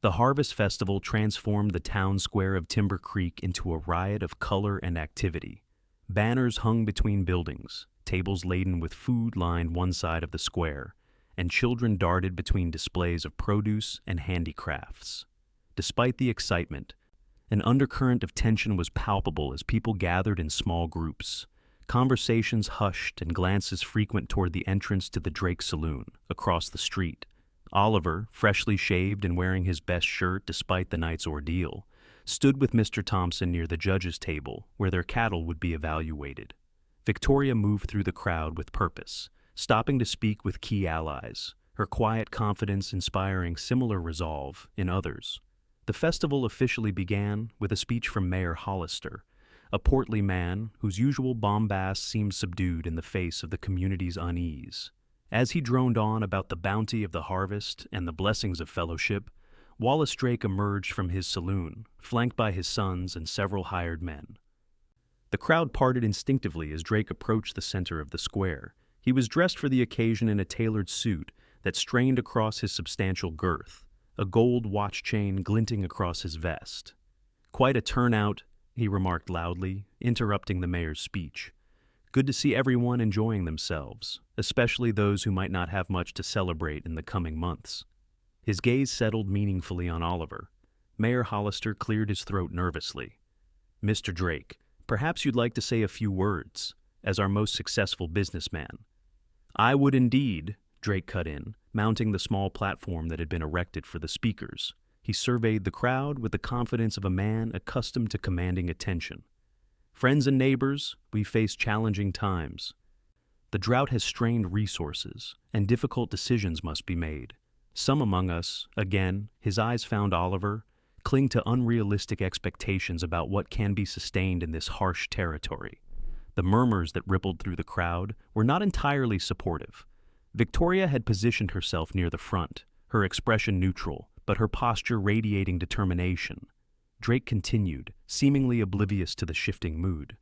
The Harvest Festival transformed the town square of Timber Creek into a riot of color and activity. Banners hung between buildings, tables laden with food lined one side of the square, and children darted between displays of produce and handicrafts. Despite the excitement, an undercurrent of tension was palpable as people gathered in small groups. Conversations hushed and glances frequent toward the entrance to the Drake Saloon, across the street. Oliver, freshly shaved and wearing his best shirt despite the night's ordeal, stood with Mr. Thompson near the judge's table where their cattle would be evaluated. Victoria moved through the crowd with purpose, stopping to speak with key allies, her quiet confidence inspiring similar resolve in others. The festival officially began with a speech from Mayor Hollister, a portly man whose usual bombast seemed subdued in the face of the community's unease. As he droned on about the bounty of the harvest and the blessings of fellowship, Wallace Drake emerged from his saloon, flanked by his sons and several hired men. The crowd parted instinctively as Drake approached the center of the square. He was dressed for the occasion in a tailored suit that strained across his substantial girth, a gold watch chain glinting across his vest. "Quite a turnout," he remarked loudly, interrupting the mayor's speech. "Good to see everyone enjoying themselves, especially those who might not have much to celebrate in the coming months." His gaze settled meaningfully on Oliver. Mayor Hollister cleared his throat nervously. "Mr. Drake, perhaps you'd like to say a few words, as our most successful businessman." "I would indeed," Drake cut in, mounting the small platform that had been erected for the speakers. He surveyed the crowd with the confidence of a man accustomed to commanding attention. "Friends and neighbors, we face challenging times. The drought has strained resources, and difficult decisions must be made. Some among us," again, his eyes found Oliver, "cling to unrealistic expectations about what can be sustained in this harsh territory." The murmurs that rippled through the crowd were not entirely supportive. Victoria had positioned herself near the front, her expression neutral, but her posture radiating determination. Drake continued, seemingly oblivious to the shifting mood.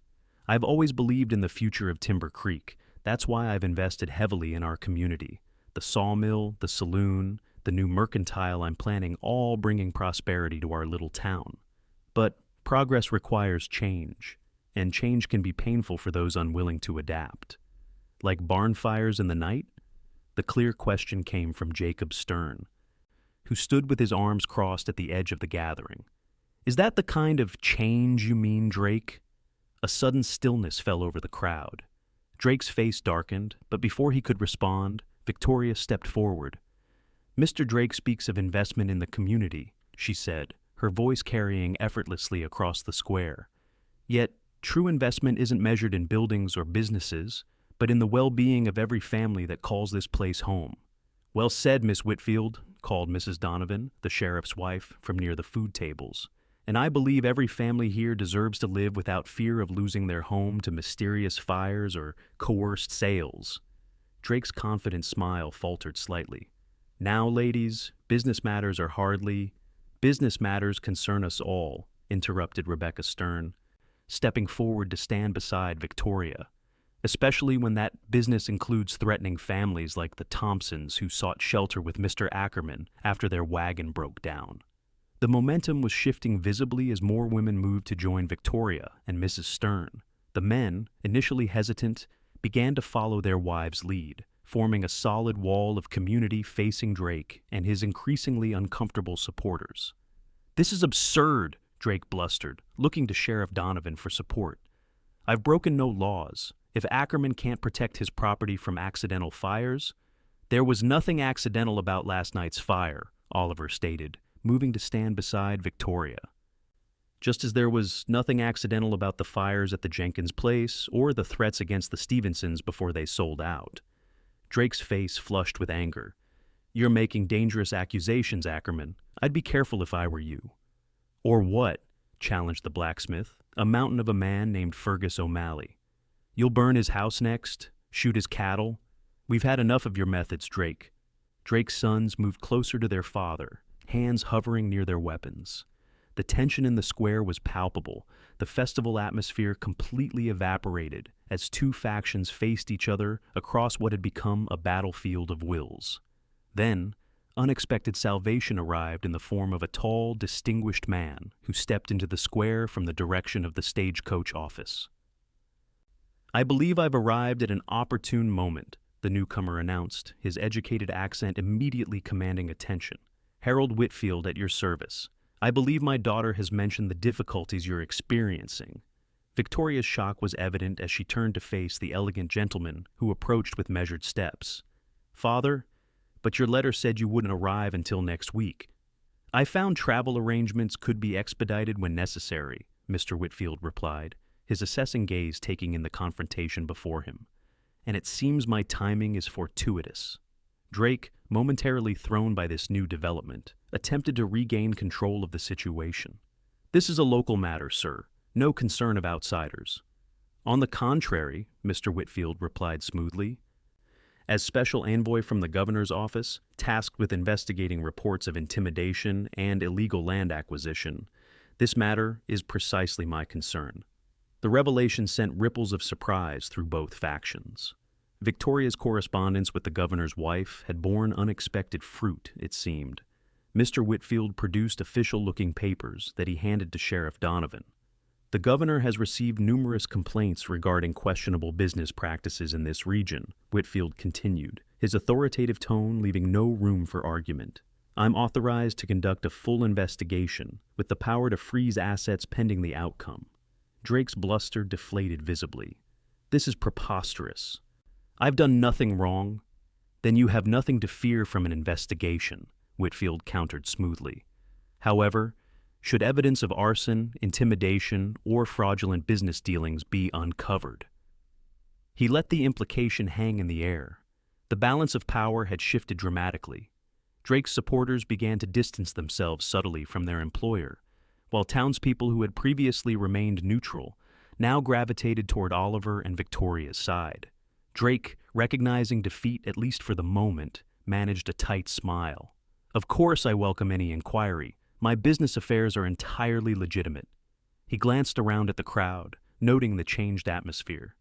"I've always believed in the future of Timber Creek. That's why I've invested heavily in our community. The sawmill, the saloon, the new mercantile I'm planning, all bringing prosperity to our little town. But progress requires change, and change can be painful for those unwilling to adapt." "Like barn fires in the night?" The clear question came from Jacob Stern, who stood with his arms crossed at the edge of the gathering. "Is that the kind of change you mean, Drake?" A sudden stillness fell over the crowd. Drake's face darkened, but before he could respond, Victoria stepped forward. "Mr. Drake speaks of investment in the community," she said, her voice carrying effortlessly across the square. "Yet, true investment isn't measured in buildings or businesses, but in the well-being of every family that calls this place home." "Well said, Miss Whitfield," called Mrs. Donovan, the sheriff's wife, from near the food tables. and I believe every family here deserves to live without fear of losing their home to mysterious fires or coerced sales." Drake's confident smile faltered slightly. "Now, ladies, business matters concern us all," interrupted Rebecca Stern, stepping forward to stand beside Victoria, "especially when that business includes threatening families like the Thompsons who sought shelter with Mr. Ackerman after their wagon broke down." The momentum was shifting visibly as more women moved to join Victoria and Mrs. Stern. The men, initially hesitant, began to follow their wives' lead, forming a solid wall of community facing Drake and his increasingly uncomfortable supporters. "This is absurd," Drake blustered, looking to Sheriff Donovan for support. "I've broken no laws. If Ackerman can't protect his property from accidental fires—" "There was nothing accidental about last night's fire," Oliver stated, moving to stand beside Victoria. "Just as there was nothing accidental about the fires at the Jenkins place or the threats against the Stevensons before they sold out." Drake's face flushed with anger. "You're making dangerous accusations, Ackerman. I'd be careful if I were you." "Or what?" challenged the blacksmith, a mountain of a man named Fergus O'Malley. "You'll burn his house next? Shoot his cattle? We've had enough of your methods, Drake." Drake's sons moved closer to their father, hands hovering near their weapons. The tension in the square was palpable, the festival atmosphere completely evaporated as two factions faced each other across what had become a battlefield of wills. Then, unexpected salvation arrived in the form of a tall, distinguished man who stepped into the square from the direction of the stagecoach office. "I believe I've arrived at an opportune moment," the newcomer announced, his educated accent immediately commanding attention. "Harold Whitfield at your service. I believe my daughter has mentioned the difficulties you're experiencing." Victoria's shock was evident as she turned to face the elegant gentleman who approached with measured steps. "Father, but your letter said you wouldn't arrive until next week." "I found travel arrangements could be expedited when necessary," Mr. Whitfield replied, his assessing gaze taking in the confrontation before him. "And it seems my timing is fortuitous." Drake, momentarily thrown by this new development, attempted to regain control of the situation. "This is a local matter, sir. No concern of outsiders." "On the contrary," Mr. Whitfield replied smoothly. "As special envoy from the governor's office, tasked with investigating reports of intimidation and illegal land acquisition, this matter is precisely my concern." The revelation sent ripples of surprise through both factions. Victoria's correspondence with the governor's wife had borne unexpected fruit, it seemed. Mr. Whitfield produced official-looking papers that he handed to Sheriff Donovan. "The governor has received numerous complaints regarding questionable business practices in this region," Whitfield continued, his authoritative tone leaving no room for argument. "I'm authorized to conduct a full investigation, with the power to freeze assets pending the outcome." Drake's bluster deflated visibly. "This is preposterous." "I've done nothing wrong." "Then you have nothing to fear from an investigation," Whitfield countered smoothly. "However, should evidence of arson, intimidation, or fraudulent business dealings be uncovered—" He let the implication hang in the air. The balance of power had shifted dramatically. Drake's supporters began to distance themselves subtly from their employer, while townspeople who had previously remained neutral now gravitated toward Oliver and Victoria's side. Drake, recognizing defeat at least for the moment, managed a tight smile. "Of course I welcome any inquiry. My business affairs are entirely legitimate." He glanced around at the crowd, noting the changed atmosphere.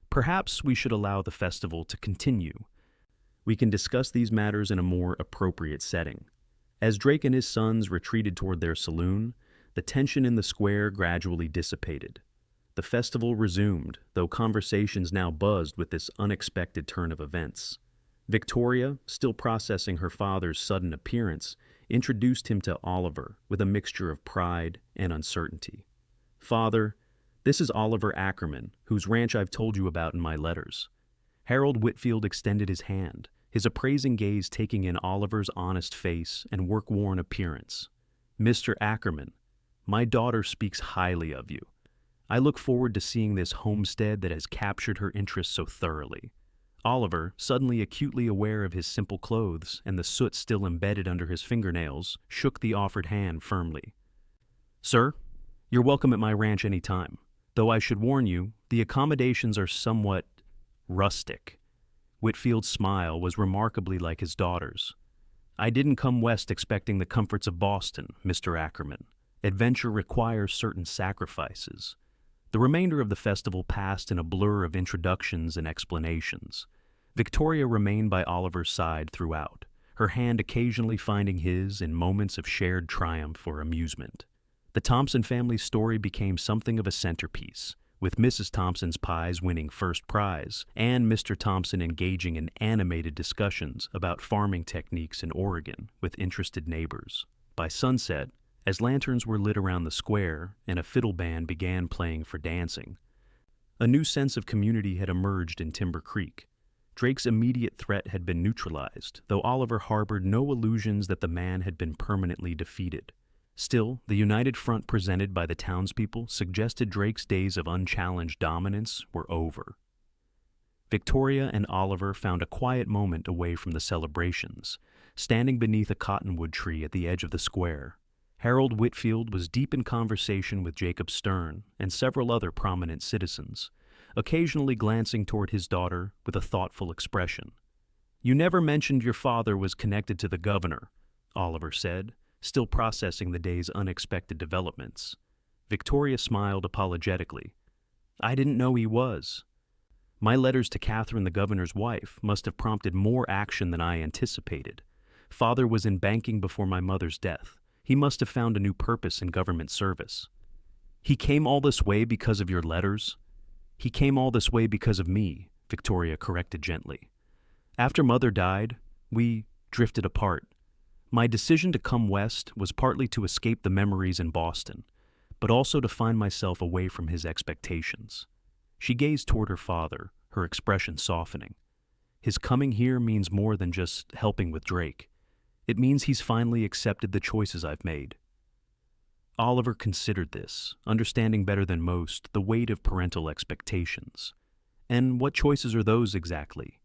"Perhaps we should allow the festival to continue. We can discuss these matters in a more appropriate setting." As Drake and his sons retreated toward their saloon, the tension in the square gradually dissipated. The festival resumed, though conversations now buzzed with this unexpected turn of events. Victoria, still processing her father's sudden appearance, introduced him to Oliver with a mixture of pride and uncertainty. "Father, this is Oliver Ackerman, whose ranch I've told you about in my letters." Harold Whitfield extended his hand, his appraising gaze taking in Oliver's honest face and work-worn appearance. "Mr. Ackerman, my daughter speaks highly of you. I look forward to seeing this homestead that has captured her interest so thoroughly." Oliver, suddenly acutely aware of his simple clothes and the soot still embedded under his fingernails, shook the offered hand firmly. "Sir, you're welcome at my ranch any time, though I should warn you, the accommodations are somewhat rustic." Whitfield's smile was remarkably like his daughter's. "I didn't come west expecting the comforts of Boston, Mr. Ackerman. Adventure requires certain sacrifices." The remainder of the festival passed in a blur of introductions and explanations. Victoria remained by Oliver's side throughout, her hand occasionally finding his in moments of shared triumph or amusement. The Thompson family's story became something of a centerpiece, with Mrs. Thompson's pies winning first prize and Mr. Thompson engaging in animated discussions about farming techniques in Oregon with interested neighbors. By sunset, as lanterns were lit around the square and a fiddle band began playing for dancing, a new sense of community had emerged in Timber Creek. Drake's immediate threat had been neutralized, though Oliver harbored no illusions that the man had been permanently defeated. Still, the united front presented by the townspeople suggested Drake's days of unchallenged dominance were over. Victoria and Oliver found a quiet moment away from the celebrations, standing beneath a cottonwood tree at the edge of the square. Harold Whitfield was deep in conversation with Jacob Stern and several other prominent citizens, occasionally glancing toward his daughter with a thoughtful expression. "You never mentioned your father was connected to the governor," Oliver said, still processing the day's unexpected developments. Victoria smiled apologetically. "I didn't know he was. My letters to Catherine, the governor's wife, must have prompted more action than I anticipated. Father was in banking before my mother's death. He must have found a new purpose in government service." "He came all this way because of your letters?" "He came all this way because of me," Victoria corrected gently. "After Mother died, we drifted apart. My decision to come west was partly to escape the memories in Boston, but also to find myself away from his expectations." She gazed toward her father, her expression softening. "His coming here means more than just helping with Drake. It means he's finally accepted the choices I've made." Oliver considered this, understanding better than most the weight of parental expectations. And what choices are those exactly?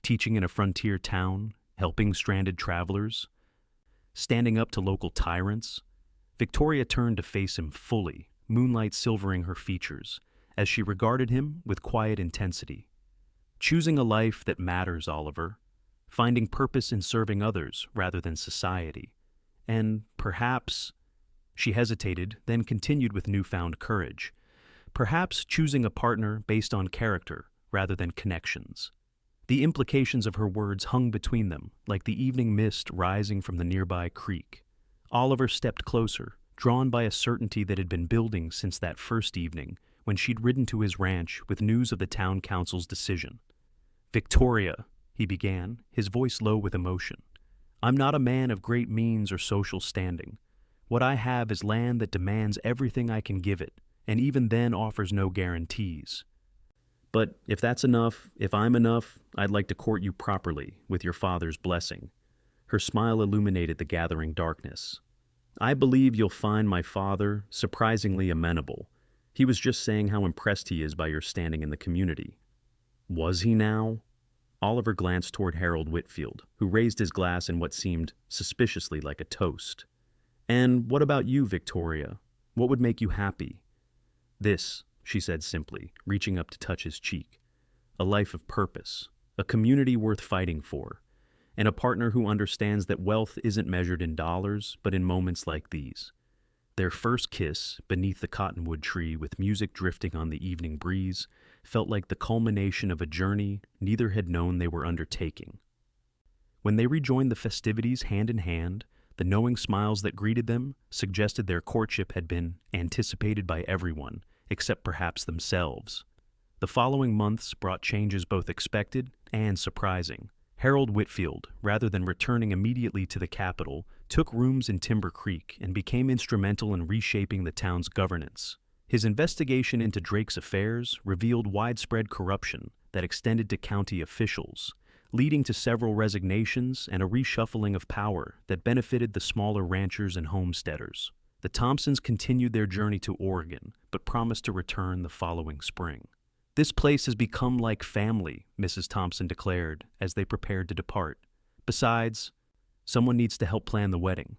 Teaching in a frontier town, helping stranded travelers, standing up to local tyrants? Victoria turned to face him fully, moonlight silvering her features, as she regarded him with quiet intensity. "Choosing a life that matters, Oliver. Finding purpose in serving others rather than society. And perhaps—" She hesitated, then continued with newfound courage. "Perhaps choosing a partner based on character rather than connections." The implications of her words hung between them, like the evening mist rising from the nearby creek. Oliver stepped closer, drawn by a certainty that had been building since that first evening when she'd ridden to his ranch with news of the town council's decision. "Victoria," he began, his voice low with emotion, "I'm not a man of great means or social standing. What I have is land that demands everything I can give it, and even then offers no guarantees. But if that's enough, if I'm enough, I'd like to court you properly, with your father's blessing." Her smile illuminated the gathering darkness. "I believe you'll find my father surprisingly amenable. He was just saying how impressed he is by your standing in the community." "Was he now?" Oliver glanced toward Harold Whitfield, who raised his glass in what seemed suspiciously like a toast. "And what about you, Victoria? What would make you happy?" "This," she said simply, reaching up to touch his cheek. "A life of purpose, a community worth fighting for, and a partner who understands that wealth isn't measured in dollars, but in moments like these." Their first kiss, beneath the cottonwood tree with music drifting on the evening breeze, felt like the culmination of a journey neither had known they were undertaking. When they rejoined the festivities hand in hand, the knowing smiles that greeted them suggested their courtship had been anticipated by everyone, except perhaps themselves. The following months brought changes both expected and surprising. Harold Whitfield, rather than returning immediately to the capital, took rooms in Timber Creek and became instrumental in reshaping the town's governance. His investigation into Drake's affairs revealed widespread corruption that extended to county officials, leading to several resignations and a reshuffling of power that benefited the smaller ranchers and homesteaders. The Thompsons continued their journey to Oregon, but promised to return the following spring. "This place has become like family," Mrs. Thompson declared as they prepared to depart. "Besides, someone needs to help plan the wedding."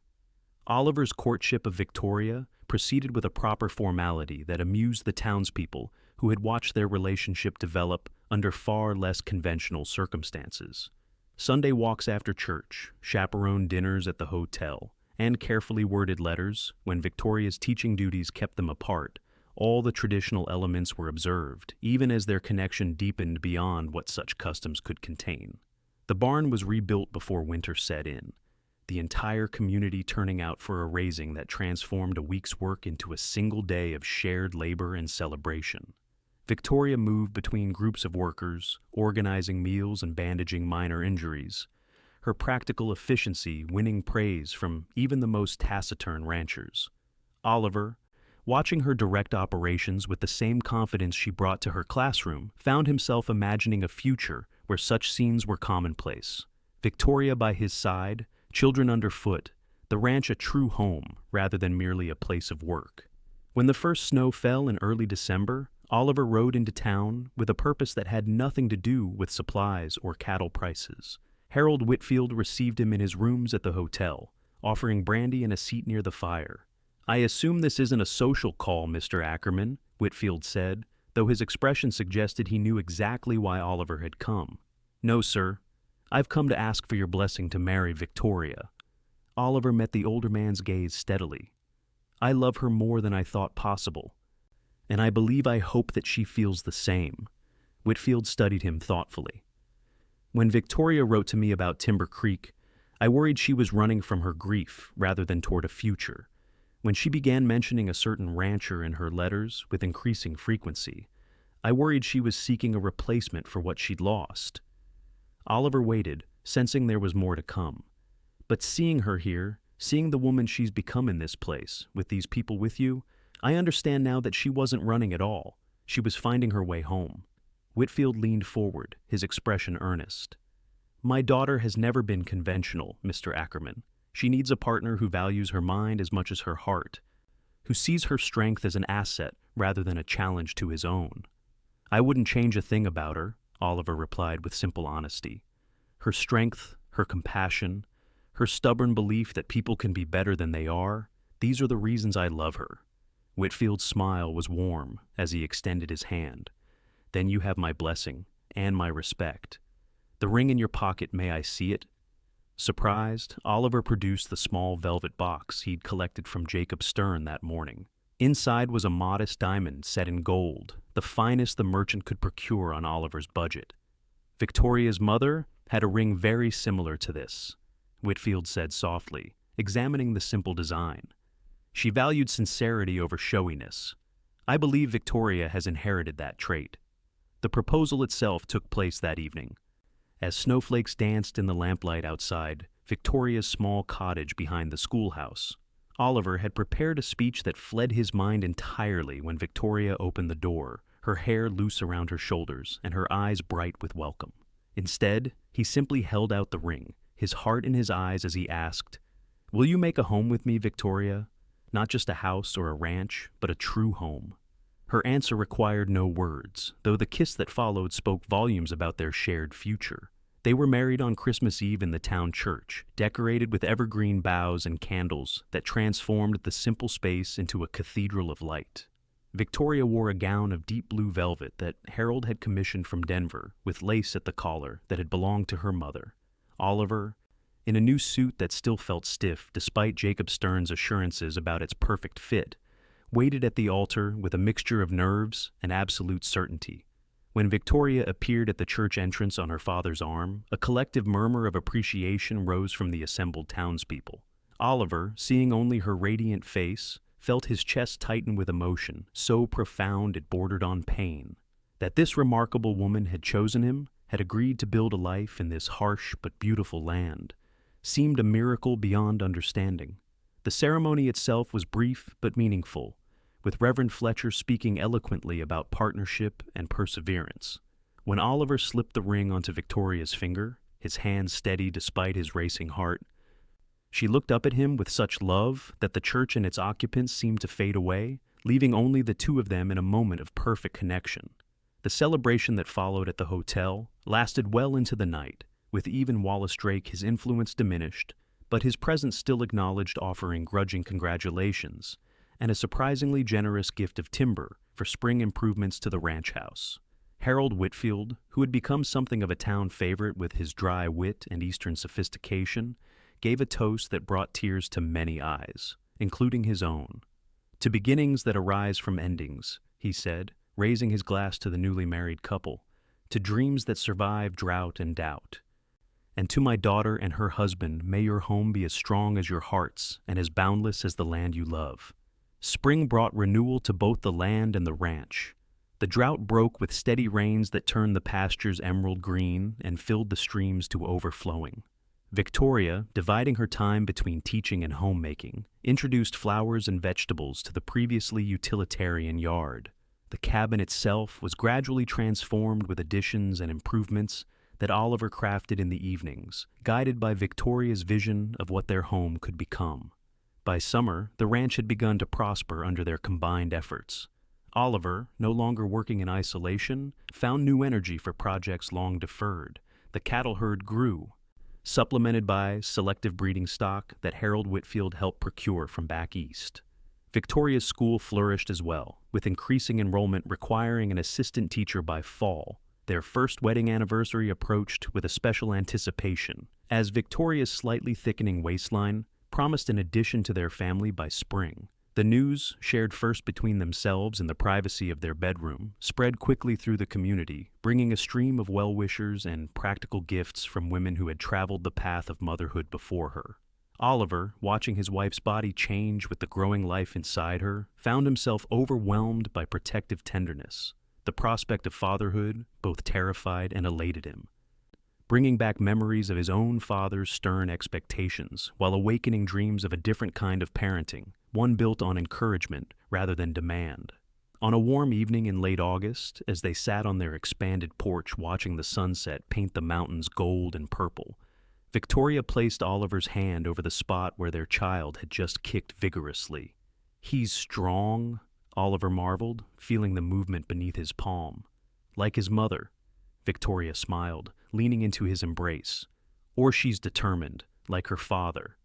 Oliver's courtship of Victoria proceeded with a proper formality that amused the townspeople who had watched their relationship develop under far less conventional circumstances. Sunday walks after church, chaperone dinners at the hotel, and carefully worded letters, when Victoria's teaching duties kept them apart, all the traditional elements were observed, even as their connection deepened beyond what such customs could contain. The barn was rebuilt before winter set in, the entire community turning out for a raising that transformed a week's work into a single day of shared labor and celebration. Victoria moved between groups of workers, organizing meals and bandaging minor injuries, her practical efficiency winning praise from even the most taciturn ranchers. Oliver, watching her direct operations with the same confidence she brought to her classroom, found himself imagining a future where such scenes were commonplace. Victoria by his side, children underfoot, the ranch a true home rather than merely a place of work. When the first snow fell in early December, Oliver rode into town with a purpose that had nothing to do with supplies or cattle prices. Harold Whitfield received him in his rooms at the hotel, offering brandy and a seat near the fire. "I assume this isn't a social call, Mr. Ackerman," Whitfield said, though his expression suggested he knew exactly why Oliver had come. "No, sir. I've come to ask for your blessing to marry Victoria." Oliver met the older man's gaze steadily. "I love her more than I thought possible, and I hope that she feels the same." Whitfield studied him thoughtfully. "When Victoria wrote to me about Timber Creek, I worried she was running from her grief rather than toward a future. When she began mentioning a certain rancher in her letters with increasing frequency, I worried she was seeking a replacement for what she'd lost." Oliver waited, sensing there was more to come. "But seeing her here, seeing the woman she's become in this place, with these people with you, I understand now that she wasn't running at all. She was finding her way home." Whitfield leaned forward, his expression earnest. "My daughter has never been conventional, Mr. Ackerman. She needs a partner who values her mind as much as her heart, who sees her strength as an asset rather than a challenge to his own." "I wouldn't change a thing about her," Oliver replied with simple honesty. "Her strength, her compassion, her stubborn belief that people can be better than they are, these are the reasons I love her." Whitfield's smile was warm as he extended his hand. "Then you have my blessing and my respect. The ring in your pocket, may I see it?" Surprised, Oliver produced the small velvet box he'd collected from Jacob Stern that morning. Inside was a modest diamond set in gold, the finest the merchant could procure on Oliver's budget. "Victoria's mother had a ring very similar to this," Whitfield said softly, examining the simple design. "She valued sincerity over showiness. I believe Victoria has inherited that trait." The proposal itself took place that evening. As snowflakes danced in the lamplight outside Victoria's small cottage behind the schoolhouse, Oliver had prepared a speech that fled his mind entirely when Victoria opened the door, her hair loose around her shoulders and her eyes bright with welcome. Instead, he simply held out the ring, his heart in his eyes as he asked, "Will you make a home with me, Victoria? Not just a house or a ranch, but a true home." Her answer required no words, though the kiss that followed spoke volumes about their shared future. They were married on Christmas Eve in the town church, decorated with evergreen boughs and candles that transformed the simple space into a cathedral of light. Victoria wore a gown of deep blue velvet that Harold had commissioned from Denver, with lace at the collar that had belonged to her mother. Oliver, in a new suit that still felt stiff despite Jacob Stern's assurances about its perfect fit, waited at the altar with a mixture of nerves and absolute certainty. When Victoria appeared at the church entrance on her father's arm, a collective murmur of appreciation rose from the assembled townspeople. Oliver, seeing only her radiant face, felt his chest tighten with emotion, so profound it bordered on pain. That this remarkable woman had chosen him, had agreed to build a life in this harsh but beautiful land, seemed a miracle beyond understanding. The ceremony itself was brief but meaningful, with Reverend Fletcher speaking eloquently about partnership and perseverance. When Oliver slipped the ring onto Victoria's finger, his hand steady despite his racing heart, she looked up at him with such love that the church and its occupants seemed to fade away, leaving only the two of them in a moment of perfect connection. The celebration that followed at the hotel lasted well into the night, with even Wallace Drake his influence diminished, but his presence still acknowledged, offering grudging congratulations, and a surprisingly generous gift of timber for spring improvements to the ranch house. Harold Whitfield, who had become something of a town favorite with his dry wit and Eastern sophistication, gave a toast that brought tears to many eyes, including his own. "To beginnings that arise from endings," he said, raising his glass to the newly married couple, "to dreams that survive drought and doubt. And to my daughter and her husband, may your home be as strong as your hearts and as boundless as the land you love." Spring brought renewal to both the land and the ranch. The drought broke with steady rains that turned the pastures emerald green and filled the streams to overflowing. Victoria, dividing her time between teaching and homemaking, introduced flowers and vegetables to the previously utilitarian yard. The cabin itself was gradually transformed with additions and improvements that Oliver crafted in the evenings, guided by Victoria's vision of what their home could become. By summer, the ranch had begun to prosper under their combined efforts. Oliver, no longer working in isolation, found new energy for projects long deferred. The cattle herd grew, supplemented by selective breeding stock that Harold Whitfield helped procure from back east. Victoria's school flourished as well, with increasing enrollment requiring an assistant teacher by fall. Their first wedding anniversary approached with a special anticipation, as Victoria's slightly thickening waistline promised an addition to their family by spring. The news, shared first between themselves in the privacy of their bedroom, spread quickly through the community, bringing a stream of well-wishers and practical gifts from women who had traveled the path of motherhood before her. Oliver, watching his wife's body change with the growing life inside her, found himself overwhelmed by protective tenderness. The prospect of fatherhood both terrified and elated him, bringing back memories of his own father's stern expectations while awakening dreams of a different kind of parenting, one built on encouragement rather than demand. On a warm evening in late August, as they sat on their expanded porch watching the sunset paint the mountains gold and purple, Victoria placed Oliver's hand over the spot where their child had just kicked vigorously. "He's strong," Oliver marveled, feeling the movement beneath his palm. "Like his mother," Victoria smiled, leaning into his embrace. "Or she's determined, like her father."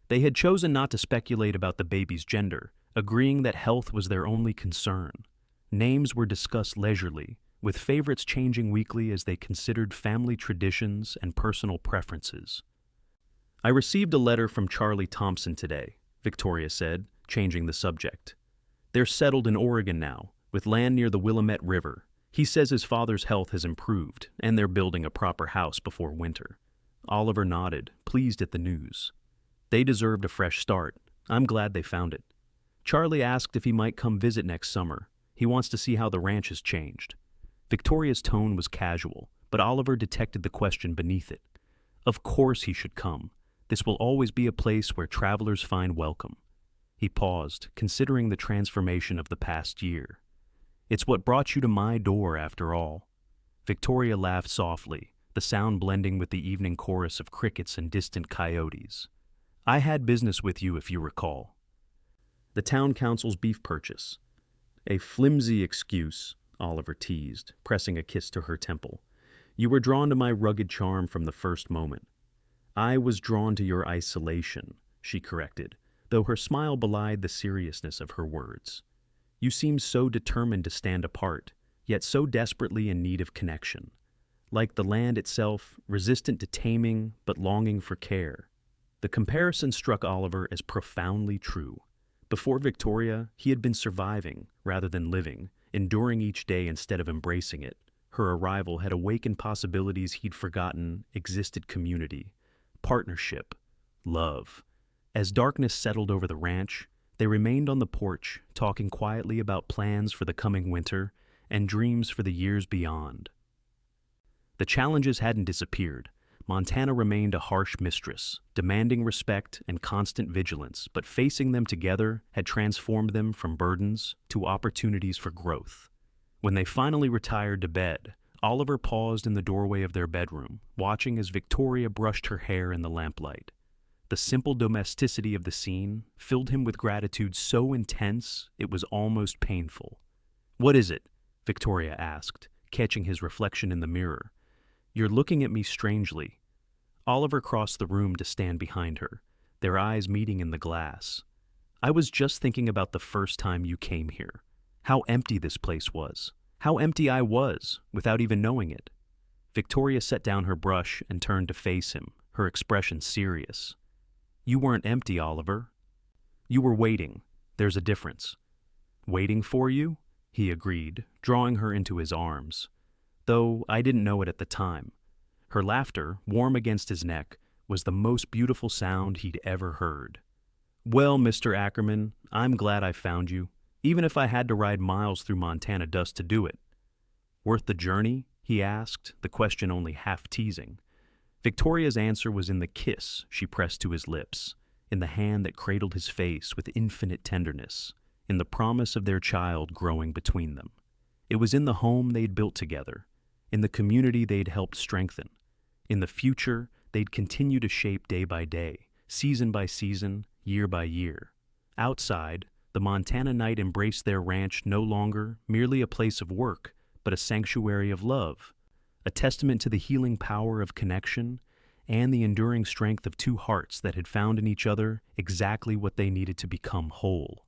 They had chosen not to speculate about the baby's gender, agreeing that health was their only concern. Names were discussed leisurely, with favorites changing weekly as they considered family traditions and personal preferences. "I received a letter from Charlie Thompson today," Victoria said, changing the subject. "They're settled in Oregon now, with land near the Willamette River. He says his father's health has improved, and they're building a proper house before winter." Oliver nodded, pleased at the news. They deserved a fresh start. I'm glad they found it. Charlie asked if he might come visit next summer. He wants to see how the ranch has changed. Victoria's tone was casual, but Oliver detected the question beneath it. Of course he should come. This will always be a place where travelers find welcome. He paused, considering the transformation of the past year. "It's what brought you to my door, after all." Victoria laughed softly, the sound blending with the evening chorus of crickets and distant coyotes. "I had business with you, if you recall." "The town council's beef purchase." "A flimsy excuse," Oliver teased, pressing a kiss to her temple. "You were drawn to my rugged charm from the first moment." "I was drawn to your isolation," she corrected, though her smile belied the seriousness of her words. "You seemed so determined to stand apart, yet so desperately in need of connection. Like the land itself, resistant to taming, but longing for care." The comparison struck Oliver as profoundly true. Before Victoria, he had been surviving rather than living, enduring each day instead of embracing it. Her arrival had awakened possibilities he'd forgotten existed: community, partnership, love. As darkness settled over the ranch, they remained on the porch, talking quietly about plans for the coming winter and dreams for the years beyond. The challenges hadn't disappeared. Montana remained a harsh mistress, demanding respect and constant vigilance, but facing them together had transformed them from burdens to opportunities for growth. When they finally retired to bed, Oliver paused in the doorway of their bedroom, watching as Victoria brushed her hair in the lamplight. The simple domesticity of the scene filled him with gratitude so intense it was almost painful. "What is it?" Victoria asked, catching his reflection in the mirror. "You're looking at me strangely." Oliver crossed the room to stand behind her, their eyes meeting in the glass. I was just thinking about the first time you came here. How empty this place was. How empty I was, without even knowing it. Victoria set down her brush and turned to face him, her expression serious. You weren't empty, Oliver. You were waiting. There's a difference. Waiting for you? He agreed, drawing her into his arms. Though I didn't know it at the time. Her laughter, warm against his neck, was the most beautiful sound he'd ever heard. Well, Mr. Ackerman, I'm glad I found you, even if I had to ride miles through Montana dust to do it. Worth the journey? He asked, the question only half teasing. Victoria's answer was in the kiss she pressed to his lips, in the hand that cradled his face with infinite tenderness, in the promise of their child growing between them. It was in the home they'd built together, in the community they'd helped strengthen, in the future they'd continue to shape day by day, season by season, year by year. Outside, the Montana night embraced their ranch no longer merely a place of work, but a sanctuary of love, a testament to the healing power of connection and the enduring strength of two hearts that had found in each other exactly what they needed to become whole.